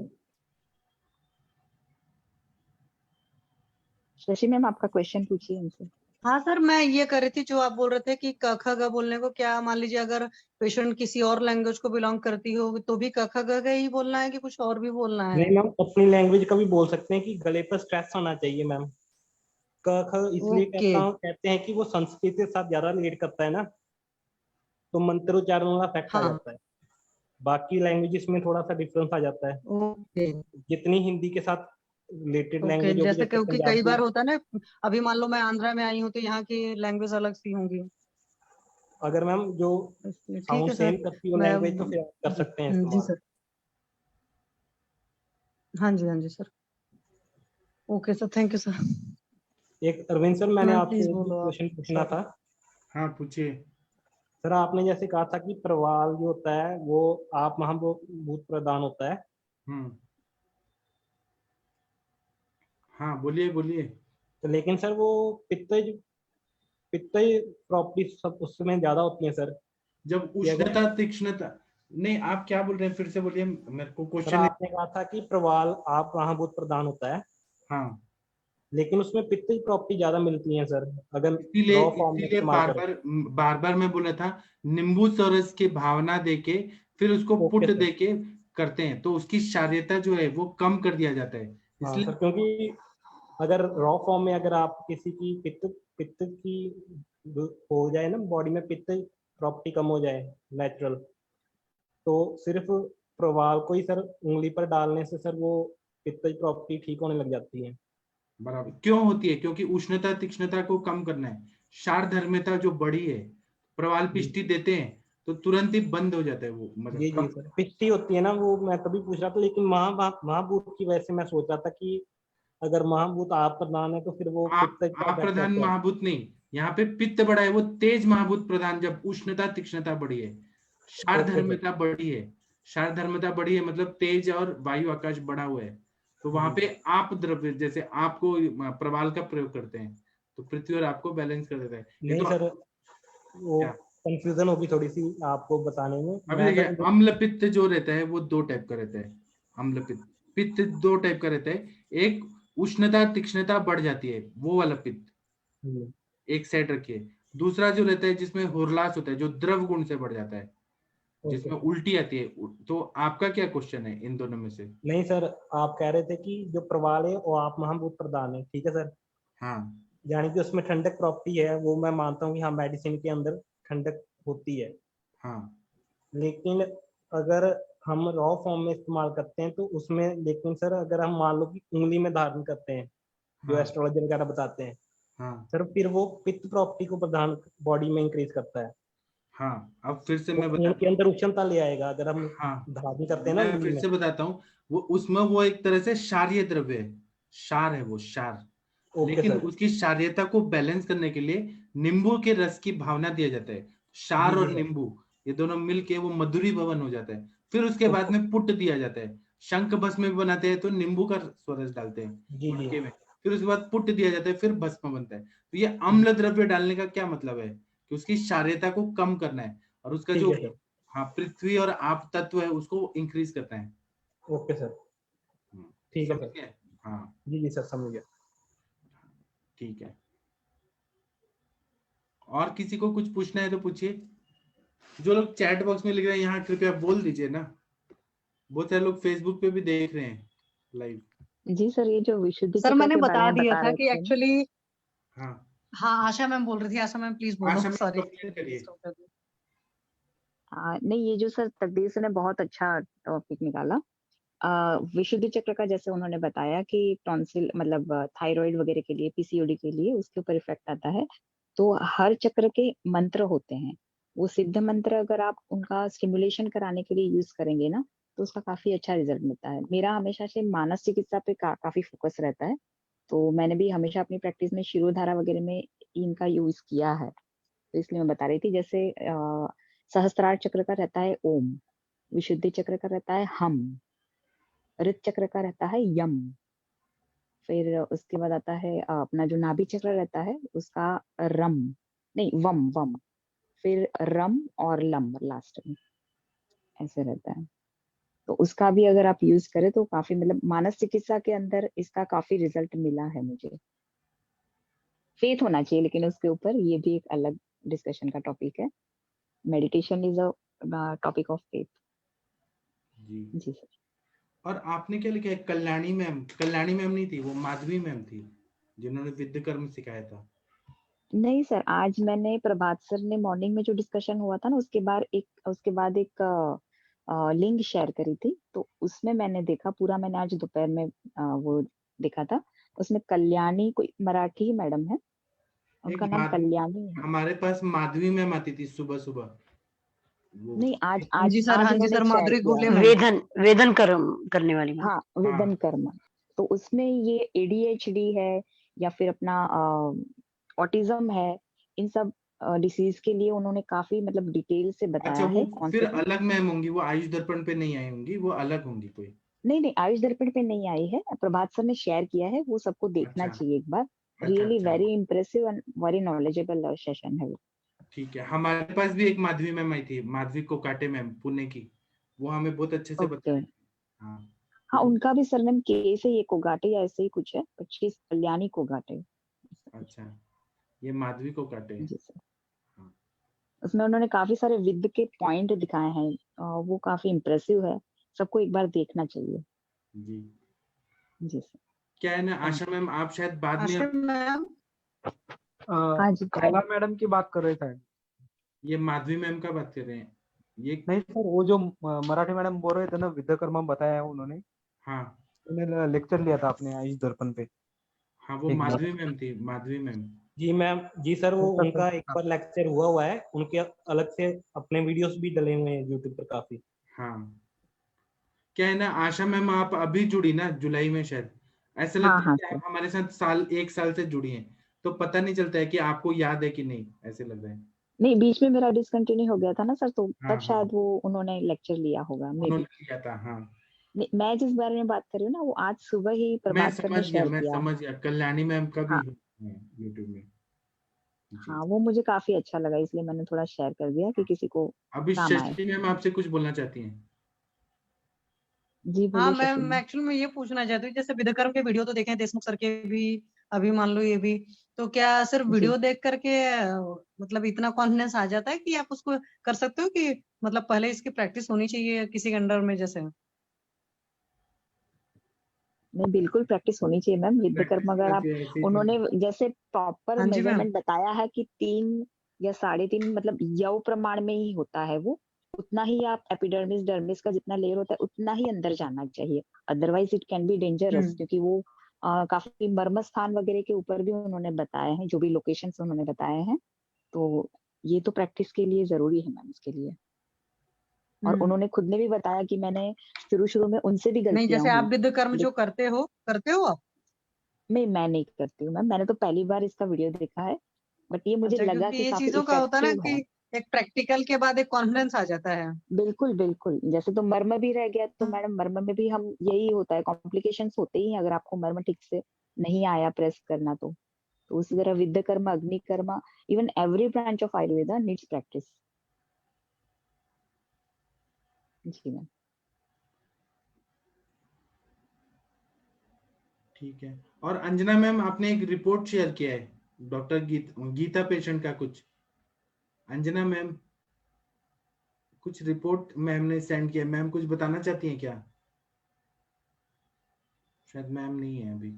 शशि मैम आपका क्वेश्चन पूछिए उनसे। हाँ सर, मैं ये कर रही थी जो आप बोल रहे थे कि क ख ग बोलने को, क्या मान लीजिए अगर पेशेंट किसी और लैंग्वेज को बिलोंग करती हो तो भी क ख ग ग ही बोलना है कि कुछ और भी बोलना है? नहीं मैम, अपनी लैंग्वेज का भी बोल सकते हैं कि गले पर स्ट्रेस होना चाहिए मैम। क ख इसलिए ओके कहते हैं कि वो संस्कृत के साथ ज्यादा रिलेट करता है ना, तो मंत्र उच्चारण का इफेक्ट आ हाँ जाता है। बाकी लैंग्वेजेस में थोड़ा सा डिफरेंस आ जाता है, ओके जितनी हिंदी के साथ रिलेटेड ओके। लैंग्वेज होगी, जैसे जैसे क्योंकि कई बार पंजाबी। होता है ना, अभी मान लो मैं आंध्रा में आई हूँ तो यहाँ की लैंग्वेज अलग सी होंगी। अगर मैम जो ठीक साउंड है सेम सर, करती हो मैं लैंग्वेज, तो फिर आप कर सकते हैं जी इस्तेमाल। सर, हाँ जी sir. Okay sir, thank you sir. एक अरविंद सर, मैंने मैम आपसे प्लीज एक बोलो आप। क्वेश्चन पूछना था। हाँ पूछिए। सर आपने जैसे कहा था कि प्रवाल जो होता है वो आप महाभूत प्रदान होता है। हम्म, हाँ बोलिए बोलिए। तो लेकिन सर वो पित्तज पित्तज प्रॉपर्टी सब उसमें ज्यादा होती है सर। जब कि अगर उष्णता तीक्ष्णता, नहीं आप क्या बोल रहे हैं, फिर से बोलिए, मेरे को सर क्वेश्चन। आपने कहा था कि प्रवाल आप महाभूत प्रदान होता है, हाँ, लेकिन उसमें पित्तज प्रॉपर्टी ज्यादा मिलती है सर, अगर इसीलिए रॉ फॉर्म में इसीलिए इस्तेमाल बार करें। बार मैं बोला था, नींबू सरस की भावना देके फिर उसको ओके पुट सर। देके करते हैं, तो उसकी क्षारीयता जो है वो कम कर दिया जाता है, हाँ सर, इसलिए। क्योंकि अगर रॉ फॉर्म में अगर आप किसी की पित्त पित्त की हो जाए ना, बॉडी में पित्त प्रॉपर्टी कम हो जाए नेचुरल, तो सिर्फ प्रवाल को ही सर उंगली पर डालने से सर वो पित्त प्रॉपर्टी ठीक होने लग जाती है। बराबर क्यों होती है? क्योंकि उष्णता तीक्ष्णता को कम करना है, क्षार धर्मिता जो बड़ी है, प्रवाल पिष्टि देते हैं तो तुरंत ही बंद हो जाता है वो, मतलब जी जी सर, पिष्टि होती है ना, वो मैं तभी पूछ रहा था। लेकिन महाभूत की वजह से मैं सोच रहा था कि अगर महाभूत आप प्रधान है तो फिर वो पित्त का आप इफेक्ट प्रधान कैसे है। महाभूत नहीं, यहाँ पे पित्त बड़ा है, वो तेज महाभूत प्रधान, जब उष्णता तीक्ष्णता बड़ी है, क्षार ओके सर। धर्मिता बड़ी है, क्षार धर्मिता बड़ी है मतलब तेज और वायु आकाश बड़ा हुआ है, तो वहां जी। पे आप द्रव्य जैसे आपको प्रवाल का प्रयोग करते हैं तो पृथ्वी और आपको बैलेंस कर देता है। ये नहीं तो सर, वो क्या, कंफ्यूजन होगी थोड़ी सी आपको बताने में। अभी मैं देखिए, सर अम्ल पित्त जो रहता है वो दो टाइप का रहता है। अम्ल पित्त पित्त दो टाइप का रहता है, एक उष्णता तीक्ष्णता बढ़ जाती है वो वाला पित्त, हम्म, एक साइड रखिए। दूसरा जो रहता है जिसमें हुरलास होता है, जो द्रव गुण से बढ़ जाता है, ओके जिसमें सर। उल्टी आती है। तो आपका क्या क्वेश्चन है इन दोनों में से? नहीं सर, आप कह रहे थे कि जो प्रवाल है वो आप महाभूत प्रदान है, ठीक है सर। हाँ यानी कि उसमें ठंडक प्रॉपर्टी है, वो मैं मानता हूँ कि हाँ मेडिसिन के अंदर ठंडक होती है। हाँ लेकिन अगर हम रॉ फॉर्म में इस्तेमाल करते हैं तो उसमें, लेकिन सर अगर हम मान लो कि उंगली में धारण करते हैं जो हाँ एस्ट्रोलॉजर वगैरह बताते हैं, हाँ सर फिर वो पित्त प्रॉपर्टी को प्रधान बॉडी में इंक्रीज करता है। हाँ, अब फिर से वो मैं खून के बताता हूँ। अंदर उष्णता ले आएगा अगर हम हाँ, धारण करते हैं ना मैं उंगली फिर में। से बताता हूँ। वो उसमें वो एक तरह से क्षारीय द्रव्य है, क्षार है वो, क्षार। ओके लेकिन सर। उसकी क्षारीयता को बैलेंस करने के लिए नींबू के रस की भावना दिया जाता है। जी क्षार जी और सर। नींबू ये दोनों मिलके वो मधुरी भवन हो जाता है। फिर उसके बाद में पुट दिया जाता है। शंख भस्म में बनाते हैं तो नींबू का स्वरस डालते हैं जी जी। मटके में, फिर उसके बाद पुट दिया जाता है, फिर भस्म बनता है। तो ये अम्ल द्रव्य डालने का क्या मतलब है कि उसकी क्षारीयता को कम करना है, और उसका ठीक जो, है सर। हाँ, पृथ्वी और आप तत्व है उसको इंक्रीज करता है। Okay sir. ठीक है समझ सर। गए? हाँ जी जी सर, समझ गया। ठीक है। और किसी को कुछ पूछना है तो पूछिए। जो लोग चैट बॉक्स में लिख रहे हैं यहाँ कृपया बोल दीजिए ना, बहुत सारे लोग फेसबुक पे भी देख रहे हैं लाइव। जी सर, ये जो विशुद्धि सर चक्र मैंने के बारे बता में दिया बता था रहे कि थे ना। एक्चुअली, हाँ हाँ आशा मैम बोल रही थी। आशा मैम प्लीज बोलो, आशा में सॉरी। कंप्लीट करिए। नहीं, ये जो सर तकदीर सर ने बहुत अच्छा टॉपिक निकाला। विशुद्धि चक्र का जैसे उन्होंने बताया कि टॉन्सिल मतलब थायराइड वगैरह के लिए, पीसीओडी के लिए उसके ऊपर इफेक्ट आता है। तो हर चक्र के मंत्र होते हैं, वो सिद्ध मंत्र अगर आप उनका स्टिमुलेशन कराने के लिए यूज करेंगे ना, तो उसका काफी अच्छा रिजल्ट मिलता है। मेरा हमेशा से मानस चिकित्सा पे काफी फोकस रहता है, तो मैंने भी हमेशा अपनी प्रैक्टिस में शिरोधारा वगैरह में इनका यूज किया है। तो इसलिए मैं बता रही थी, जैसे सहस्त्रार चक्र का रहता है ओम, विशुद्धि चक्र का रहता है हम, ऋत चक्र का रहता है यम, फिर उसके बाद आता है अपना जो नाभि चक्र रहता है उसका रम, नहीं वम वम, फिर रम और लम लास्ट में, ऐसे रहता है। तो उसका भी अगर आप यूज करें तो काफी, मतलब मानस चिकित्सा के अंदर इसका काफी रिजल्ट मिला है मुझे। फेथ होना चाहिए, लेकिन उसके ऊपर ये भी एक अलग डिस्कशन का टॉपिक है। Meditation is a topic of faith. जी जी सर। और आपने क्या लिखा है? कल्याणी मैम नहीं थी, वो माधवी मैम थी जिन्होंने विद्य कर्म सिखाया था। नहीं सर, आज मैंने प्रभात सर ने मॉर्निंग में जो डिस्कशन हुआ था ना, उसके बाद एक लिंक शेयर करी थी, तो उसमें मैंने देखा पूरा, मैंने आज दोपहर में वो देखा था। उसमें कल्याणी कोई मराठी मैडम है, उनका नाम कल्याणी है। हमारे पास माधवी मैम आती थी सुबह सुबह। नहीं, आज हाँ आज जी सर, आज हाँ जी उन्होंने सर, शेयर माधुरी किया घुले है। मैम। वेदन कर्म करने वाली मैम। हाँ, वेदन कर्म। तो उसमें ये एडीएचडी है या फिर अपना ऑटिज्म है, इन सब डिसीज के लिए उन्होंने काफी मतलब डिटेल से अच्छा, बताया वो है कौन फिर से। अलग मैम होंगी, वो आयुष दर्पण पे नहीं आई होंगी, वो अलग होंगी कोई। नहीं, आयुष दर्पण पे नहीं आई है, प्रभात सर ने शेयर किया है, वो सबको देखना अच्छा चाहिए एक बार। अच्छा रियली अच्छा, very impressive and very knowledgeable session है वो। ठीक है। हमारे पास भी एक माधवी मैम आई थी, माधवी कोकाटे मैम, पुणे की। वो हमें बहुत अच्छे से ओके। बताया। हाँ हाँ, उनका भी सरनेम के से ये कोगाटे या ऐसे ही कुछ है, बट शी इज कल्याणी कोगाटे। अच्छा, ये माधवी कोकाटे है। जी सर। उसमें उन्होंने काफी सारे विद के पॉइंट दिखाए हैं, वो काफी इम्प्रेसिव है, सबको एक बार देखना चाहिए। जी जी सर। क्या है ना आशा मैम, आप शायद बाद में आशा मैम, हाँ जी कैला मैडम की बात कर रहे थे। ये माधवी मैम का बात कर रहे हैं ये? नहीं सर, वो जो मराठी मैडम बोल रहे थे ना, विद्याकर्मा बताया है उन्होंने। हाँ उन्होंने लेक्चर लिया था अपने आयुष दर्पण पे। हाँ, वो एक बार। माधवी मैम थी, माधवी मैम। जी मैम, जी सर, वो उनका एक बार लेक्चर हुआ है, उनके अलग से अपने वीडियोस भी डले हुए हैं यूट्यूब पर काफी। हाँ, क्या है ना आशा मैम, आप अभी जुड़ी ना जुलाई में शायद, ऐसा हाँ लगता है हाँ कि सर। आप हमारे साथ एक साल से जुड़ी हैं, तो पता नहीं चलता है कि आपको याद है कि नहीं, ऐसे लग रहा है। नहीं, बीच में मेरा डिसकंटिन्यू हो गया था ना सर, तो हाँ तब हाँ, शायद वो उन्होंने लेक्चर लिया होगा मे उन्होंने बी। किया था। हाँ, मैं जिस बारे में बात कर रही हूँ ना, वो आज सुबह ही प्रभात सर ने शेयर मैं किया है। समझ गया, कल्याणी मैम का भी हाँ है यूट्यूब में। जी हाँ, वो मुझे काफी अच्छा लगा, इसलिए मैंने थोड़ा शेयर कर दिया कि किसी को अभी काम आए। शशि मैम आपसे कुछ बोलना चाहती हैं? जी हाँ बोलिए शशि मैम, मैम। एक्चुअली मैं ये पूछना चाहती हूँ, जैसे विद्याकर्म के वीडियो तो देखे हैं देशमुख सर के भी, अभी मान लो ये भी, तो क्या सिर्फ जी वीडियो देख करके मतलब इतना कॉन्फिडेंस आ जाता है कि आप उसको कर सकते हो, कि मतलब पहले इसकी प्रैक्टिस होनी चाहिए किसी के अंडर में जैसे? नहीं, बिल्कुल प्रैक्टिस होनी चाहिए मैम। प्रैक्टिस विद्याकर्म अगर होना आप चाहिए, ऐसे ही उन्होंने थोड़ी। जैसे प्रॉपर हाँ जी मैम। मेजरमेंट बताया है कि 3 या 3.5 मतलब यव प्रमाण में ही होता है वो, उतना ही आप एपिडर्मिस डर्मिस का जितना लेयर होता है उतना ही अंदर जाना चाहिए, otherwise it can be dangerous, क्योंकि वो काफी मर्म स्थान वगैरह के ऊपर भी उन्होंने बताए हैं, जो भी लोकेशंस उन्होंने बताए हैं, तो ये तो प्रैक्टिस के लिए जरूरी है मैम इसके लिए। और उन्होंने खुद ने भी बताया कि मैंने शुरू में उनसे भी नहीं, गलतियां जैसे आप हुई। विद्याकर्म जो करते हो आप? नहीं, मैं नहीं करती हूँ मैम, मैंने तो पहली बार इसका वीडियो देखा है, बट ये मुझे अच्छा, लगा क्योंकि कि ये काफी चीजों का होता है ना इफेक्टिव है। कि एक प्रैक्टिकल के बाद एक कॉन्फिडेंस आ जाता है। बिल्कुल बिल्कुल, जैसे तो मर्म भी रह गया, तो मैडम मर्म में भी हम यही होता है, कॉम्प्लिकेशंस होते ही हैं अगर आपको मर्म ठीक से नहीं आया प्रेस करना तो उसी तरह Viddhakarma, Agnikarma, even every branch of Ayurveda needs practice. जी मैम। ठीक है। और अंजना मैम, आपने एक रिपोर्ट शेयर किया है डॉक्टर गीता पेशेंट का कुछ। अंजना मैम, कुछ रिपोर्ट मैम ने सेंड किया, मैम कुछ बताना चाहती हैं क्या? शायद मैम नहीं है अभी।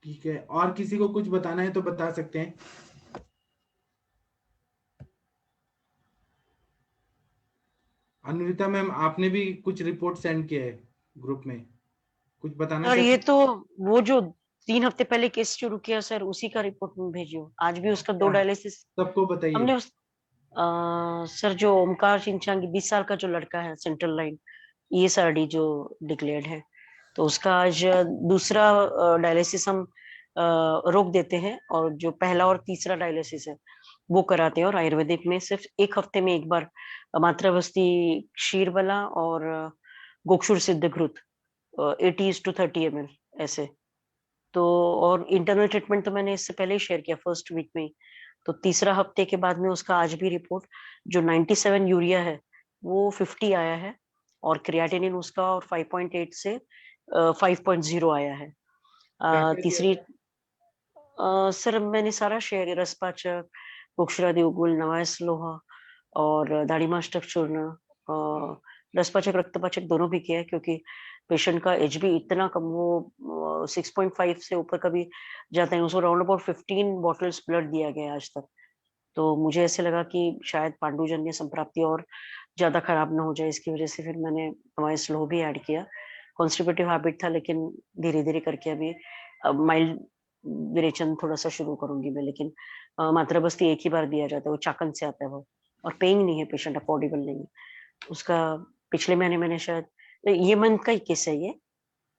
ठीक है, और किसी को कुछ बताना है तो बता सकते हैं। अनुरिता मैम, आपने भी कुछ रिपोर्ट सेंड किया है ग्रुप में, कुछ बताना सर चाहते ये हैं? तो वो जो 3 हफ्ते पहले केस शुरू किया सर, उसी का रिपोर्ट में भेजियो। आज भी उसका 2 हाँ, डायलिसिस सबको बताइए। हमने सर जो ओमकार चिंचांगी 20 साल का जो लड़का है, सेंट्रल लाइन ESRD जो डिक्लेयर्ड है, तो उसका आज दूसरा डायलिसिस हम रोक देते हैं, और जो पहला और तीसरा डायलिसिस है वो कराते हैं। और आयुर्वेदिक में सिर्फ 1 हफ्ते में एक बार मात्रावस्ती क्षीरबला और गोक्षुर सिद्ध घृत 80:30 ml ऐसे। तो और इंटरनल ट्रीटमेंट तो मैंने इससे पहले ही शेयर किया फर्स्ट वीक में ही। तो तीसरा हफ्ते के बाद में उसका आज भी रिपोर्ट जो 97 यूरिया है वो 50 आया है, और क्रिएटिनिन उसका और 5.8 से 5.0 आया है। क्या क्या दिया तीसरी था? सर मैंने सारा शेयर, रसपाचक, गोक्षरादि उगुल, नवायस लोहा और दाढ़ीमाष्टक चूर्ण, रसपाचक रक्तपाचक दोनों भी किया है, क्योंकि पेशेंट का एच बी इतना कम, वो 6.5 से ऊपर का भी जाता है। उसको राउंड अबाउट 15 बॉटल्स ब्लड दिया गया आज तक। तो मुझे ऐसे लगा कि शायद पांडुजन्य संप्राप्ति और ज्यादा खराब ना हो जाए, इसकी वजह से फिर मैंने नवायस लोह भी ऐड किया। कॉन्स्टिपेटिव हैबिट था, लेकिन धीरे धीरे करके अभी माइल्ड विरेचन थोड़ा सा शुरू करूंगी मैं। लेकिन मात्रा बस्ती एक ही बार दिया जाता है, वो चाकन से आता है वो, और पेइंग नहीं है, पेशेंट अफोर्डेबल नहीं है उसका। पिछले महीने मैंने शायद, ये मंथ का ही केस है ये,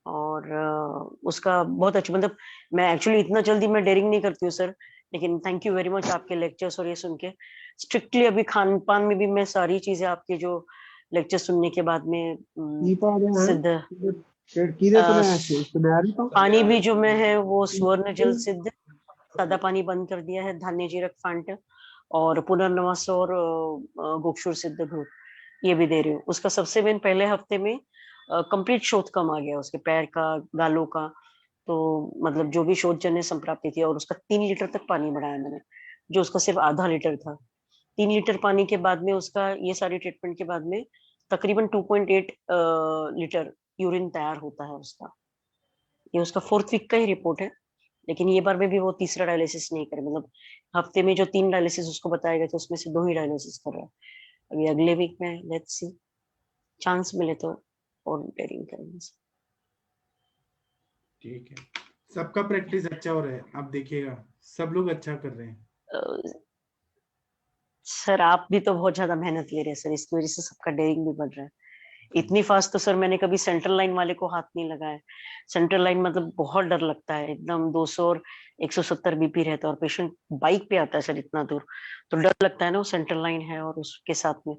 और उसका बहुत अच्छा, मतलब मैं एक्चुअली इतना जल्दी मैं डेयरिंग नहीं करती हूँ सर, लेकिन थैंक यू वेरी मच आपके लेक्चर्स और ये सुन के। स्ट्रिक्टली अभी खान पान में भी मैं सारी चीजें आपके जो लेक्चर सुनने के बाद में सिद्ध पानी भी जो मैं है वो स्वर्ण जल सिद्ध, सादा पानी बंद कर दिया है, धान्य जीरक फांट और पुनर्नवास और गोक्षुर सिद्ध घृत ये भी दे रही हूँ। उसका सबसे मेन पहले हफ्ते में कंप्लीट शोथ कम आ गया, उसके पैर का, गालों का, तो मतलब जो भी शोधजन्य संप्राप्ति थी, और उसका 3 लीटर तक पानी बढ़ाया मैंने, जो उसका सिर्फ आधा लीटर था। 3 लीटर पानी के बाद में उसका ये सारी ट्रीटमेंट के बाद में तकरीबन 2.8 लीटर यूरिन तैयार होता है उसका। ये उसका 4th वीक का ही रिपोर्ट है, लेकिन ये बार में भी वो तीसरा डायलिसिस नहीं करे, मतलब हफ्ते में जो 3 डायलिसिस उसको बताए गए थे उसमें से 2 ही डायलिसिस कर रहा है। अभी अगले वीक में लेट्स सी, चांस मिले तो और डेयरिंग करेंगे। ठीक है, सबका प्रैक्टिस अच्छा हो रहा है, आप देखिएगा सब लोग अच्छा कर रहे हैं। सर आप भी तो बहुत ज्यादा मेहनत ले रहे हैं सर, इसकी वजह से सबका डेयरिंग भी बढ़ रहा है। इतनी फास्ट तो सर मैंने कभी सेंट्रल लाइन वाले को हाथ नहीं लगाया। सेंट्रल लाइन मतलब बहुत डर लगता है, एकदम 200 और 170 बीपी रहता है, और पेशेंट बाइक पे आता है सर इतना दूर, तो डर लगता है ना, वो सेंट्रल लाइन है और उसके साथ में,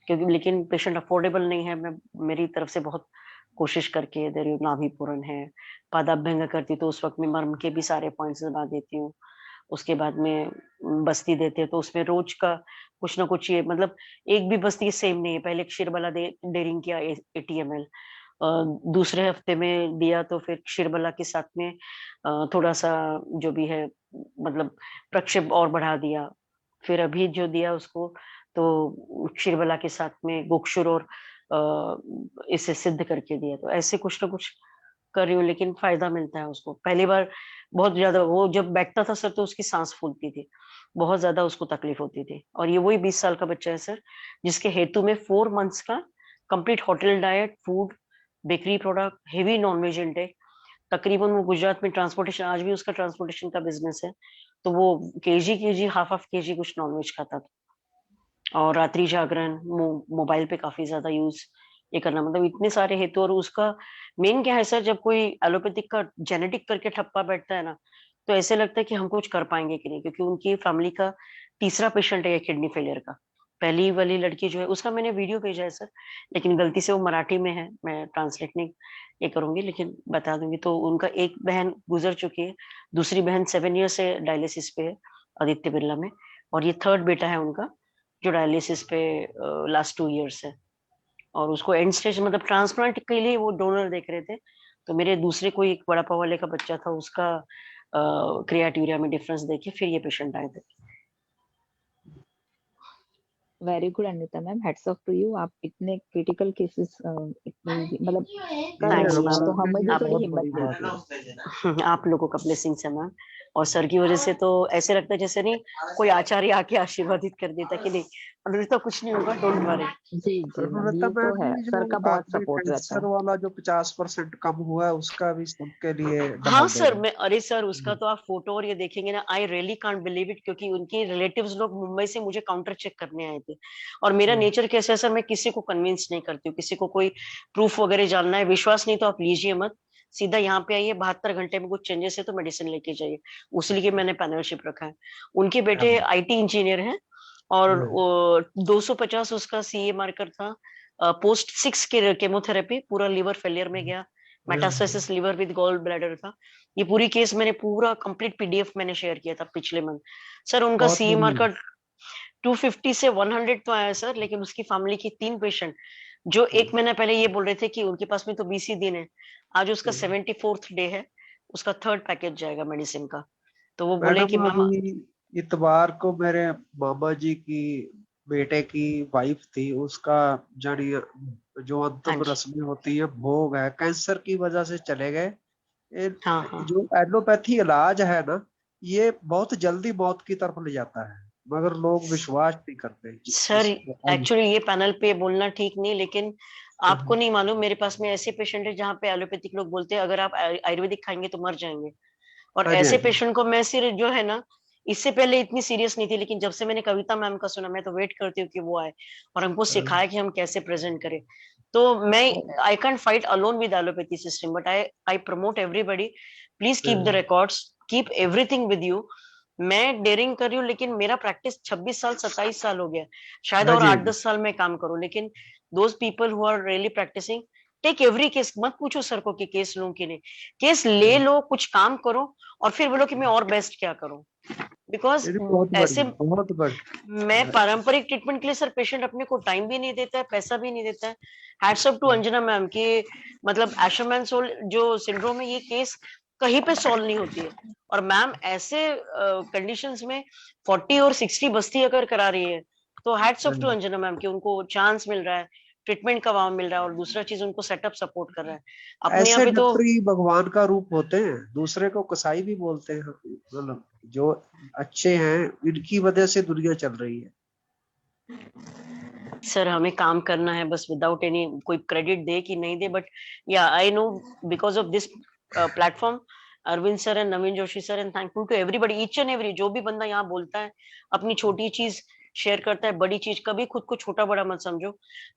क्योंकि लेकिन पेशेंट अफोर्डेबल नहीं है। मैं मेरी तरफ से बहुत कोशिश करके दे रही हूँ, नाभि पूरण है, पादाभ्यंग करती तो उस वक्त में मर्म के भी सारे पॉइंट्स दबा देती हूँ। उसके बाद में बस्ती देते हैं तो उसमें रोज का कुछ ना कुछ, ये मतलब एक भी बस्ती सेम नहीं है। पहले क्षीरबला डेयरिंग किया 80 ml, दूसरे हफ्ते में दिया तो फिर क्षीरबला के साथ में थोड़ा सा जो भी है मतलब प्रक्षेप और बढ़ा दिया। फिर अभी जो दिया उसको तो क्षीरबला के साथ में गोक्षुर और इसे सिद्ध करके दिया। तो ऐसे कुछ ना कुछ कर रही हूँ, लेकिन फायदा मिलता है उसको। पहली बार बहुत ज्यादा वो जब बैठता था सर तो उसकी सांस फूलती थी, बहुत ज्यादा उसको तकलीफ होती थी। और ये वही 20 साल का बच्चा है सर, जिसके हेतु में 4 मंथ्स का complete hotel diet, food, bakery product, heavy nonveg intake. तकरीबन वो गुजरात में ट्रांसपोर्टेशन, आज भी उसका ट्रांसपोर्टेशन का बिजनेस है, तो वो केजी हाफ केजी कुछ नॉनवेज खाता था। और रात्रि जागरण, मोबाइल पे काफी ज्यादा यूज ये करना, मतलब इतने सारे हेतु। और उसका मेन क्या है सर, जब कोई एलोपैथिक का जेनेटिक करके ठप्पा बैठता है ना, तो ऐसे लगता है कि हम कुछ कर पाएंगे कि नहीं, क्योंकि उनकी फैमिली का तीसरा पेशेंट है किडनी फेलियर का। पहली वाली लड़की जो है उसका मैंने वीडियो भेजा है सर, लेकिन गलती से वो मराठी में है, मैं ट्रांसलेट नहीं ये करूंगी, लेकिन बता दूंगी। तो उनका एक बहन गुजर चुकी है, दूसरी बहन 7 ईयर से डायलिसिस पे है आदित्य बिरला में, और ये 3rd बेटा है उनका जो डायलिसिस पे लास्ट 2 ईयर्स है। और उसको एंड स्टेज मतलब ट्रांसप्लांट के लिए वो डोनर देख रहे थे, तो मेरे दूसरे कोई एक बड़ा पाव वाले का बच्चा था, उसका क्रिएटिविरिया में डिफरेंस देखे फिर ये पेशेंट आए थे। Very good Anita ma'am, heads off to you. आप इतने क्रिटिकल केसेस मतलब कर रहे हो, तो हमें भी थोड़ी हिम्मत आप लोगों का ब्लेसिंग्स है मैम, और सर की वजह से तो ऐसे लगता है जैसे नहीं कोई आचार्य आके आशीर्वादित कर देता कि नहीं अनुरिता कुछ नहीं होगा, डोंट वरी। जी ये तो है, सर का बहुत सपोर्ट रहता है। वाला जो 50% कम हुआ है उसका भी सबके लिए हाँ सर, मैं अरे सर उसका तो आप फोटो और ये देखेंगे ना, I really can't believe it, क्योंकि उनके रिलेटिव्स लोग मुंबई से मुझे काउंटर चेक करने आए थे। और मेरा नेचर कैसा है सर, मैं किसी को कन्विंस नहीं करती हूँ, किसी को कोई प्रूफ वगैरह जानना है, विश्वास नहीं तो आप लीजिए मत, सीधा यहाँ पे आइए, 72 घंटे में कुछ चेंजेस है तो मेडिसिन लेके जाइए। उसलिए मैंने पैनलशिप रखा है। उनके बेटे IT इंजीनियर हैं, और 250 उसका CA मार्कर था, पोस्ट 6 के केमोथेरेपी, पूरा लीवर फेलियर में गया, metastasis liver with gall bladder था। ये पूरी केस मैंने पूरा कंप्लीट PDF मैंने शेयर किया था पिछले मंथ सर। उनका CA मार्कर 250 से 100 तो आया सर, लेकिन उसकी फैमिली की 3 पेशेंट जो 1 महीना पहले ये बोल रहे थे कि उनके पास में तो 20 ही दिन है, आज उसका 74th डे है, उसका 3rd पैकेज जाएगा मेडिसिन का। तो वो बोले कि मैडम मैम अभी इतवार को मेरे मामा जी की बेटे की वाइफ थी, उसका जानी जो हाँ अंतिम जी रस्में होती है, भोग है, कैंसर की वजह से चले गए। हाँ हाँ जो एलोपैथी इलाज है ना, ये बहुत जल्दी मौत की तरफ ले जाता है, मगर लोग विश्वास नहीं करते सर। इस एक्चुअली ये पैनल पे बोलना ठीक नहीं, लेकिन आपको नहीं मालूम, मेरे पास में ऐसे पेशेंट है जहाँ पे एलोपैथिक लोग बोलते हैं अगर आप आयुर्वेदिक खाएंगे तो मर जाएंगे। और हाँ जी, हाँ ऐसे जी। पेशेंट को मैं सिर्फ जो है ना, इससे पहले इतनी सीरियस नहीं थी, लेकिन जब से मैंने कविता मैम का सुना, मैं तो वेट करती हूँ कि वो आए और हमको सिखाए कि हम कैसे प्रेजेंट करें। तो मैं I can't fight alone with allopathy system, but I promote everybody, please keep the records, keep everything with you. मैं डेयरिंग कर रही हूँ, लेकिन मेरा प्रैक्टिस 26 साल 27 साल हो गया, शायद हाँ और जी, हाँ 8-10 साल में काम करूं। लेकिन those people who are really practising, take every case, मत पूछो सर को कि केस लूं कि नहीं, केस ले लो, कुछ काम करो और फिर बोलो कि मैं और बेस्ट क्या करूं। बिकॉज जी। बहुत ऐसे बढ़िया, बहुत बढ़िया। मैं पारंपरिक ट्रीटमेंट के लिए सर पेशेंट अपने को टाइम भी नहीं देता है, पैसा भी नहीं देता है। Hats off to Anjana ma'am की, मतलब एशरमैन सोल जो सिंड्रोम है, ये केस कहीं पे सॉल्व नहीं होती है। और मैम ऐसे कंडीशंस में 40 और 60 बस्ती अगर करा रही है, तो hats off to Anjana ma'am की, उनको चांस मिल रहा है, ट्रीटमेंट का वहां मिल रहा है, और दूसरा चीज उनको सेटअप सपोर्ट कर रहा है। अपने यहाँ ऐसे पे तो डॉक्टर ही भगवान का रूप होते हैं, दूसरे को कसाई भी बोलते हैं। मतलब जो अच्छे हैं, इनकी वजह से दुनिया चल रही है। सर हमें काम करना है बस, विदाउट एनी कोई क्रेडिट दे कि नहीं दे, but yeah I know because of this platform, Arvind sir and Naveen Joshi sir, and thankful to everybody, each and every, जो भी बंदा यहाँ बोलता है, अपनी छोटी चीज शेयर करता है, बड़ी चीज, कभी खुद को छोटा बड़ा मत समझो।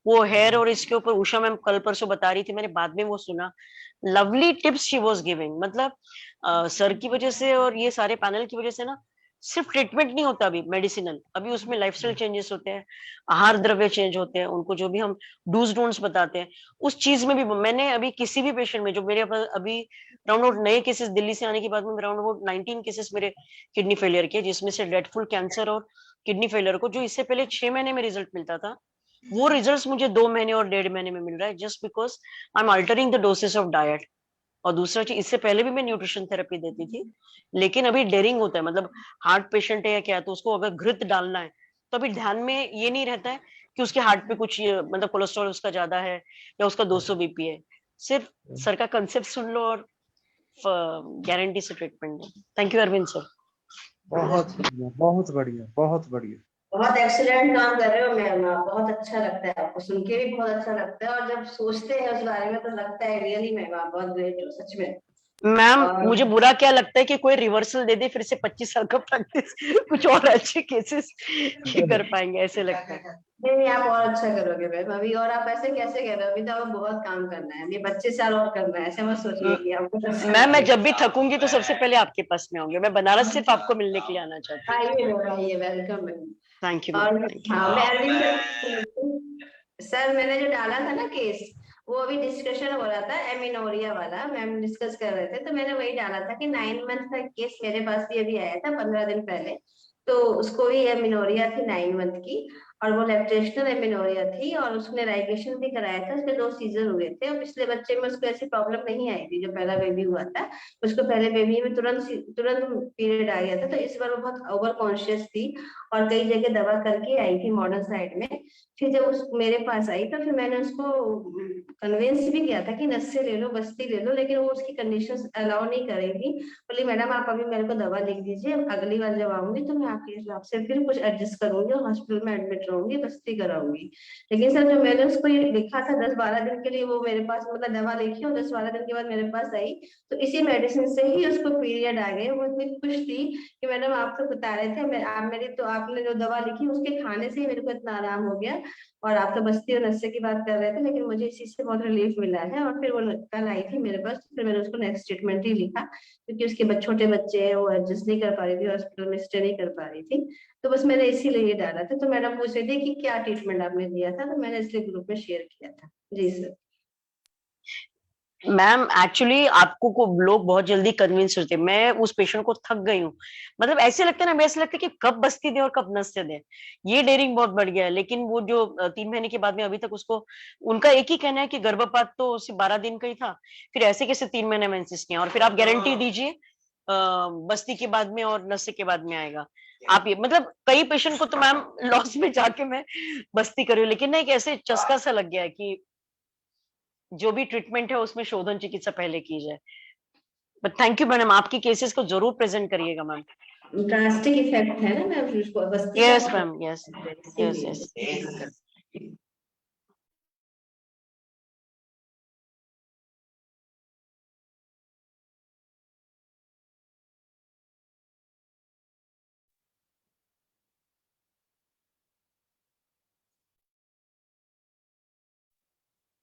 वो हेयर और इसके ऊपर उषा मैम कल परसों बता रही थी, मैंने बाद में वो सुना, lovely tips she was giving. मतलब सर की वजह से और ये सारे पैनल की वजह से ना, सिर्फ ट्रीटमेंट नहीं होता अभी मेडिसिनल, अभी उसमें लाइफस्टाइल चेंजेस होते हैं, आहार द्रव्य चेंज होते हैं, उनको जो भी हम डूज डोंट्स बताते हैं, उस चीज में भी मैंने अभी किसी भी पेशेंट में, जो मेरे पास अभी राउंड अबाउट नए केसेस दिल्ली से आने के बाद में राउंड अबाउट 19 केसेस मेरे किडनी फेलियर के, जिसमें से डेडफुल कैंसर और किडनी फेलियर को, जो इससे पहले 6 महीने में रिजल्ट मिलता था, वो रिजल्ट मुझे 2 महीने और 1.5 महीने में मिल रहा है, just because I am altering the doses of diet. और दूसरा चीज, इससे पहले भी मैं न्यूट्रिशन थेरेपी देती थी, लेकिन अभी डेयरिंग होता है, मतलब हार्ट पेशेंट है या क्या, तो उसको अगर घृत डालना है, तो अभी ध्यान में ये नहीं रहता है कि उसके हार्ट पे कुछ मतलब कोलेस्ट्रॉल उसका ज्यादा है या उसका 200 बीपी है। सिर्फ सर का कंसेप्ट सुन लो और गारंटी से ट्रीटमेंट दो। Thank you Arvind sir. बहुत बढ़िया, बहुत बढ़िया, बहुत बढ़िया। बहुत एक्सीलेंट काम कर रहे हो मैम आप, बहुत अच्छा लगता है, आपको सुन के भी बहुत अच्छा लगता है, और जब सोचते हैं उस बारे में तो लगता है रियली मैम आप बहुत ग्रेट हो सच में। मैम और मुझे बुरा क्या लगता है कि कोई रिवर्सल दे दे, फिर से 25 साल का प्रैक्टिस कुछ और अच्छे केसेस कर पाएंगे, ऐसे लगता है। नहीं आप और अच्छा करोगे मैम अभी, और आप ऐसे कैसे कह रहे हो, अभी तो आपको बहुत काम करना है, अभी 25 साल और करना है, ऐसे मत सोचिए कि आपको मैम मैं जब भी थकूंगी तो सबसे पहले आपके पास में आऊंगी, मैं बनारस सिर्फ आपको मिलने के लिए आना चाहती हूँ। आइए मैम आइए, वेलकम मैम। थैंक यू और मैम, थैंक यू। हाँ मैं अरविंद सर, मैंने जो डाला था ना केस, वो अभी डिस्कशन हो रहा था एमिनोरिया वाला, मैम डिस्कस कर रहे थे, तो मैंने वही डाला था कि 9 मंथ का केस मेरे पास भी अभी आया था 15 दिन पहले, तो उसको भी एमिनोरिया थी 9 मंथ की, और वो लैक्टेशनल एमिनोरिया थी, और उसने राइगेशन भी कराया था, उसके 2 सीजर हुए थे, और पिछले बच्चे में उसको ऐसी प्रॉब्लम नहीं आई थी, जो पहला बेबी हुआ था उसको पहले बेबी में तुरंत पीरियड आ गया था, तो इस बार वो बहुत ओवर कॉन्शियस थी और कई जगह दवा करके आई थी मॉडर्न साइड में। फिर जब उस मेरे पास आई तो फिर मैंने उसको कन्विंस भी किया था कि नस्से ले लो, बस्ती ले लो, लेकिन वो उसकी कंडीशंस अलाउ नहीं करेगी, बोली मैडम आप अभी मेरे को दवा लिख दीजिए, अगली बार जब आऊंगी तो मैं आपके हिसाब से फिर कुछ एडजस्ट करूंगी और हॉस्पिटल में एडमिट रहूंगी, बस्ती कराऊंगी। लेकिन सर जो मैंने उसको ये लिखा था 10-12 दिन के लिए, वो मेरे पास मतलब दवा लिखी और 10-12 दिन के बाद मेरे पास आई, तो इसी मेडिसिन से ही उसको पीरियड आ गए। वो इतनी खुश थी कि मैडम आप तो बता रहे थे, आप मेरी तो आपने जो दवा लिखी उसके खाने से ही मेरे को इतना आराम हो गया, और आप तो बस्ती और नस्से की बात कर रहे थे, लेकिन मुझे इस चीज से बहुत रिलीफ मिला है। और फिर वो कल आई थी मेरे पास, फिर मैंने उसको नेक्स्ट ट्रीटमेंट ही लिखा, क्योंकि उसके छोटे बच्चे हैं, वो एडजस्ट नहीं कर पा रही थी, हॉस्पिटल में स्टे नहीं कर पा रही थी, तो बस मैंने इसीलिए ये डाला था। तो मैडम पूछ रही थी कि क्या ट्रीटमेंट आपने दिया था, तो मैंने इसलिए ग्रुप में शेयर किया था। जी सर। मैम एक्चुअली आपको को लोग बहुत जल्दी कन्विंस होते हैं, मैं उस पेशेंट को थक गई हूँ, मतलब ऐसे लगता है ना, ऐसे लगता है कि कब बस्ती दे और कब नस्से दे, ये डेयरिंग बहुत बढ़ गया है। लेकिन वो जो 3 महीने के बाद में अभी तक उसको, उनका एक ही कहना है कि गर्भपात तो सिर्फ 12 दिन का ही था, फिर ऐसे कैसे 3 महीने में इंसिस्ट किया, और फिर आप गारंटी दीजिए बस्ती के बाद में और नशे के बाद में आएगा। आप ये मतलब कई पेशेंट को तो मैम लॉस में जाके मैं बस्ती कर रही हूँ, लेकिन ना एक ऐसे चस्का सा लग गया है कि जो भी ट्रीटमेंट है उसमें शोधन चिकित्सा पहले की जाए। बट थैंक यू मैडम, आपकी केसेस को जरूर प्रेजेंट करिएगा मैम। ड्रास्टिक इफेक्ट है ना मैम बस्ती का। Yes ma'am, yes yes yes.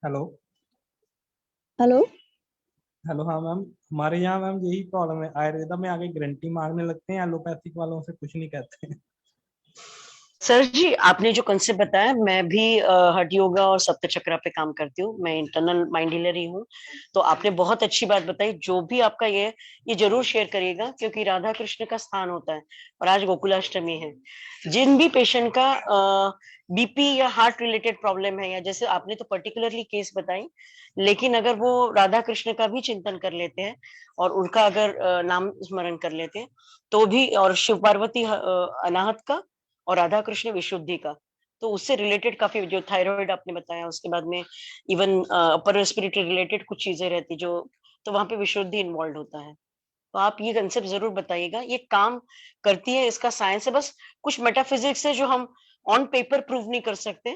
Hello hello. Hello, हाँ मैम, हमारे यहाँ मैम यही प्रॉब्लम है, आयुर्वेदा में आगे गारंटी मांगने लगते हैं, एलोपैथिक वालों से कुछ नहीं कहते हैं। सर जी, आपने जो कंसेप्ट बताया, मैं भी हठ योगा और सप्त चक्रा पे काम करती हूँ, मैं इंटरनल माइंड हीलर ही हूँ। तो आपने बहुत अच्छी बात बताई, जो भी आपका ये जरूर शेयर करिएगा, क्योंकि राधा कृष्ण का स्थान होता है और आज गोकुलाष्टमी है। जिन भी पेशेंट का बीपी या हार्ट रिलेटेड प्रॉब्लम है, या जैसे आपने तो पर्टिकुलरली केस बताई, लेकिन अगर वो राधा कृष्ण का भी चिंतन कर लेते हैं और उनका अगर नाम स्मरण कर लेते हैं तो भी, और शिव पार्वती अनाहत का और राधा कृष्ण विशुद्धि का, तो उससे रिलेटेड काफी, जो थायराइड आपने बताया, उसके बाद में इवन अपर रेस्पिरेटरी रिलेटेड कुछ चीजें रहती जो, तो वहां पे विशुद्धि इन्वॉल्व होता है। तो आप ये कंसेप्ट जरूर बताइएगा, ये काम करती है, इसका साइंस है, बस कुछ मेटाफिजिक्स है जो हम ऑन पेपर प्रूव नहीं कर सकते,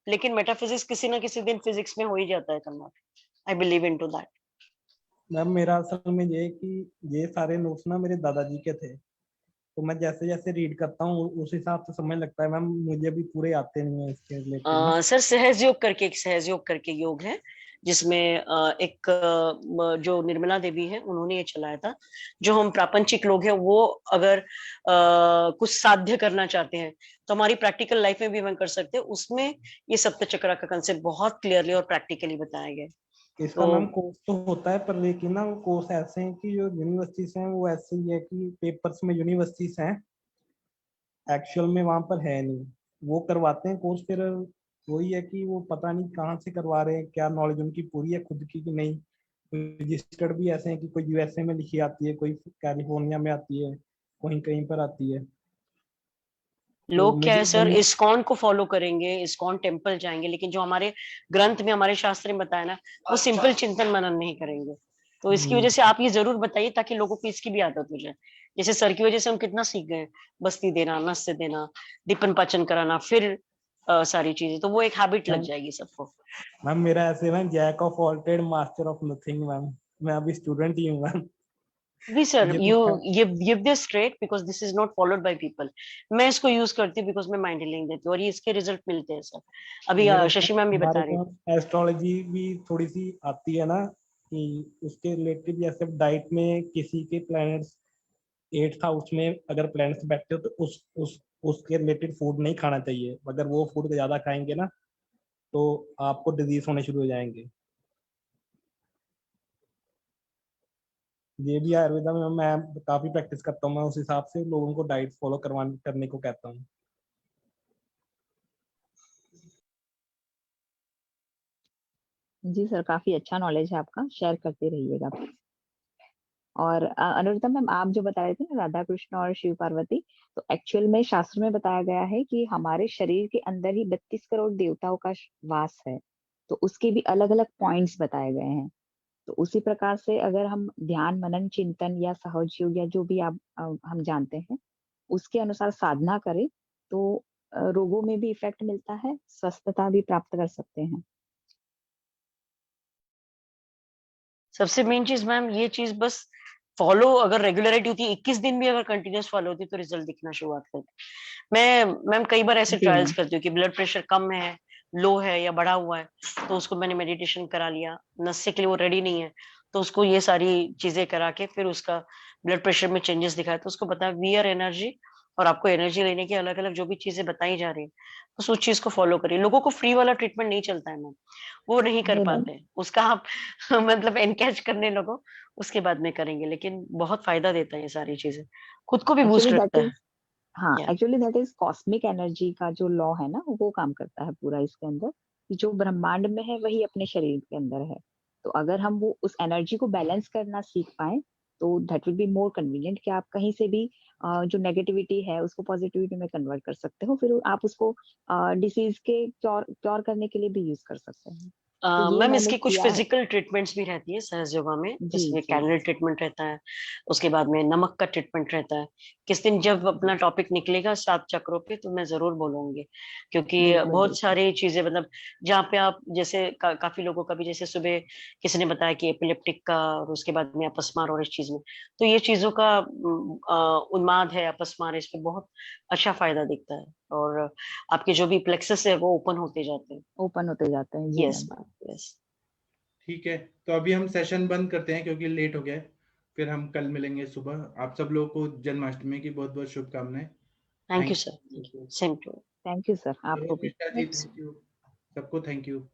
लेकिन मेटाफिजिक्स किसी ना किसी दिन फिजिक्स में हो ही जाता है convert. I believe in to that. Ma'am मेरा असल में ये है कि ये सारे नोट्स ना मेरे दादाजी के थे, तो मैं जैसे जैसे रीड करता हूँ उस हिसाब से समझ लगता है। मैम मुझे भी पूरे आते नहीं है इसके रिलेटेड ना। सर सहजयोग करके एक सहजयोग करके योग है, जिसमें एक जो निर्मला देवी है उन्होंने ये चलाया था। जो हम प्रापंचिक लोग हैं वो अगर कुछ साध्य करना चाहते हैं तो हमारी प्रैक्टिकल लाइफ में भी हम कर सकते हैं, उसमें ये सप्त चक्रा का कंसेप्ट बहुत क्लियरली और प्रैक्टिकली बताया गया है। इसका मैम कोर्स तो होता है, पर लेकिन ना वो कोर्स ऐसे हैं कि जो यूनिवर्सिटीज हैं वो ऐसे ही है कि पेपर्स में यूनिवर्सिटीज हैं, एक्चुअल में वहां पर है नहीं। वो करवाते हैं कोर्स, फिर वही है कि वो पता नहीं कहाँ से करवा रहे हैं, क्या नॉलेज उनकी पूरी है खुद की कि नहीं। रजिस्टर्ड भी ऐसे हैं कि कोई यूएसए में लिखी आती है, कोई कैलिफोर्निया में आती है, कहीं कहीं पर आती है। तो लोग क्या मुझे है सर, इस्कॉन को फॉलो करेंगे, इस्कॉन टेम्पल जाएंगे, लेकिन जो हमारे ग्रंथ में, हमारे शास्त्र में बताया ना, वो सिंपल चिंतन मनन नहीं करेंगे। तो इसकी वजह से आप ये जरूर बताइए, ताकि लोगों को इसकी भी आदत हो जाए। जैसे सर की वजह से हम कितना सीख गए, बस्ती देना, नस्य देना, दीपन पाचन कराना, फिर सारी चीजें, तो वो एक हैबिट लग जाएगी सबको। मैम मेरा ऐसे ma'am jack of all trade master of nothing ma'am, मैं अभी स्टूडेंट ही हूँ मैम। जी sir, you give this straight because this is not followed by people. मैं इसको यूज करती हूँ बिकॉज मैं माइंड हीलिंग देती हूँ और ये इसके रिजल्ट मिलते हैं सर। अभी शशि मैम भी बता रही है। एस्ट्रोलॉजी भी थोड़ी सी आती है ना, कि उसके रिलेटेड, जैसे डाइट में किसी के प्लैनेट्स 8th हाउस में अगर प्लैनेट्स बैठते हो तो उसके रिलेटेड फूड नहीं खाना चाहिए। अगर वो फूड ज्यादा खाएंगे ना तो आपको डिजीज होने शुरू हो जाएंगे। ये भी आयुर्वेदा में मैं काफी प्रैक्टिस करता हूँ, मैं उस हिसाब से लोगों को डाइट फॉलो करने को कहता हूँ। जी सर, काफी अच्छा नॉलेज है आपका, शेयर करते रहिएगा। और अनुरुद्धा मैम, आप जो बता रहे थे ना राधा कृष्ण और शिव पार्वती, तो एक्चुअल में शास्त्र में बताया गया है कि हमारे शरीर के अंदर ही 32 करोड़ देवताओं का वास है, तो उसके भी अलग अलग पॉइंट्स बताए गए हैं। तो उसी प्रकार से अगर हम ध्यान, मनन, चिंतन या सहज योग या जो भी आप हम जानते हैं उसके अनुसार साधना करें तो रोगों में भी इफेक्ट मिलता है, स्वस्थता भी प्राप्त कर सकते हैं। सबसे मेन चीज मैम ये चीज बस फॉलो अगर रेगुलरिटी होती है, 21 दिन भी अगर कंटिन्यूस फॉलो होती है तो रिजल्ट दिखना शुरुआत करती है। मैं मैम कई बार ऐसे ट्रायल्स करती हूँ कि ब्लड प्रेशर कम है, लो है या बढ़ा हुआ है, तो उसको मैंने मेडिटेशन करा लिया। नशे के लिए वो रेडी नहीं है तो उसको ये सारी चीजें करा के फिर उसका ब्लड प्रेशर में चेंजेस दिखाया, तो उसको बताया वी आर एनर्जी, और आपको एनर्जी लेने की अलग अलग जो भी चीजें बताई जा रही है तो उस चीज को फॉलो करिए। लोगों को फ्री वाला ट्रीटमेंट नहीं चलता है मैम, वो नहीं कर पाते हैं उसका। आप मतलब एनकैच करने लगो उसके बाद में करेंगे, लेकिन बहुत फायदा देता है ये सारी चीजें, खुद को भी बूस्ट रखता है। हाँ, actually that is cosmic energy का जो लॉ है ना, वो काम करता है पूरा इसके अंदर, कि जो ब्रह्मांड में है वही अपने शरीर के अंदर है। तो अगर हम वो उस एनर्जी को बैलेंस करना सीख पाए तो that will be more convenient कि आप कहीं से भी जो नेगेटिविटी है उसको पॉजिटिविटी में कन्वर्ट कर सकते हो, फिर आप उसको डिसीज के क्योर करने के लिए भी यूज कर सकते हैं। तो ये मैम मैंने इसकी कुछ किया है। फिजिकल ट्रीटमेंट्स भी रहती है सहज योगा में, जी जिसमें जी कैंडल ट्रीटमेंट रहता है, उसके बाद में नमक का ट्रीटमेंट रहता है। किस दिन जब अपना टॉपिक निकलेगा 7 चक्रों पे तो मैं जरूर बोलूंगी, क्योंकि बिल्कुल बहुत बिल्कुल सारी चीजें मतलब जहाँ पे आप जैसे काफी लोगों का भी, जैसे सुबह किसी ने बताया कि एपिलेप्टिक का और उसके बाद में अपस्मार और इस चीज में, तो ये चीजों का उन्माद है, अपस्मार, इस पे बहुत अच्छा फायदा दिखता है और आपके जो भी प्लेक्सस है वो ओपन होते जाते हैं। ओपन होते जाते हैं। जी यस मैम। Ma'am, yes. ठीक है, तो अभी हम सेशन बंद करते हैं क्योंकि लेट हो गया है। फिर हम कल मिलेंगे सुबह। आप सब लोगों को जन्माष्टमी की बहुत बहुत शुभकामनाएं। Thank you sir, same too. Thank you sir, आपको भी। जी, थैंक यू सबको, थैंक यू।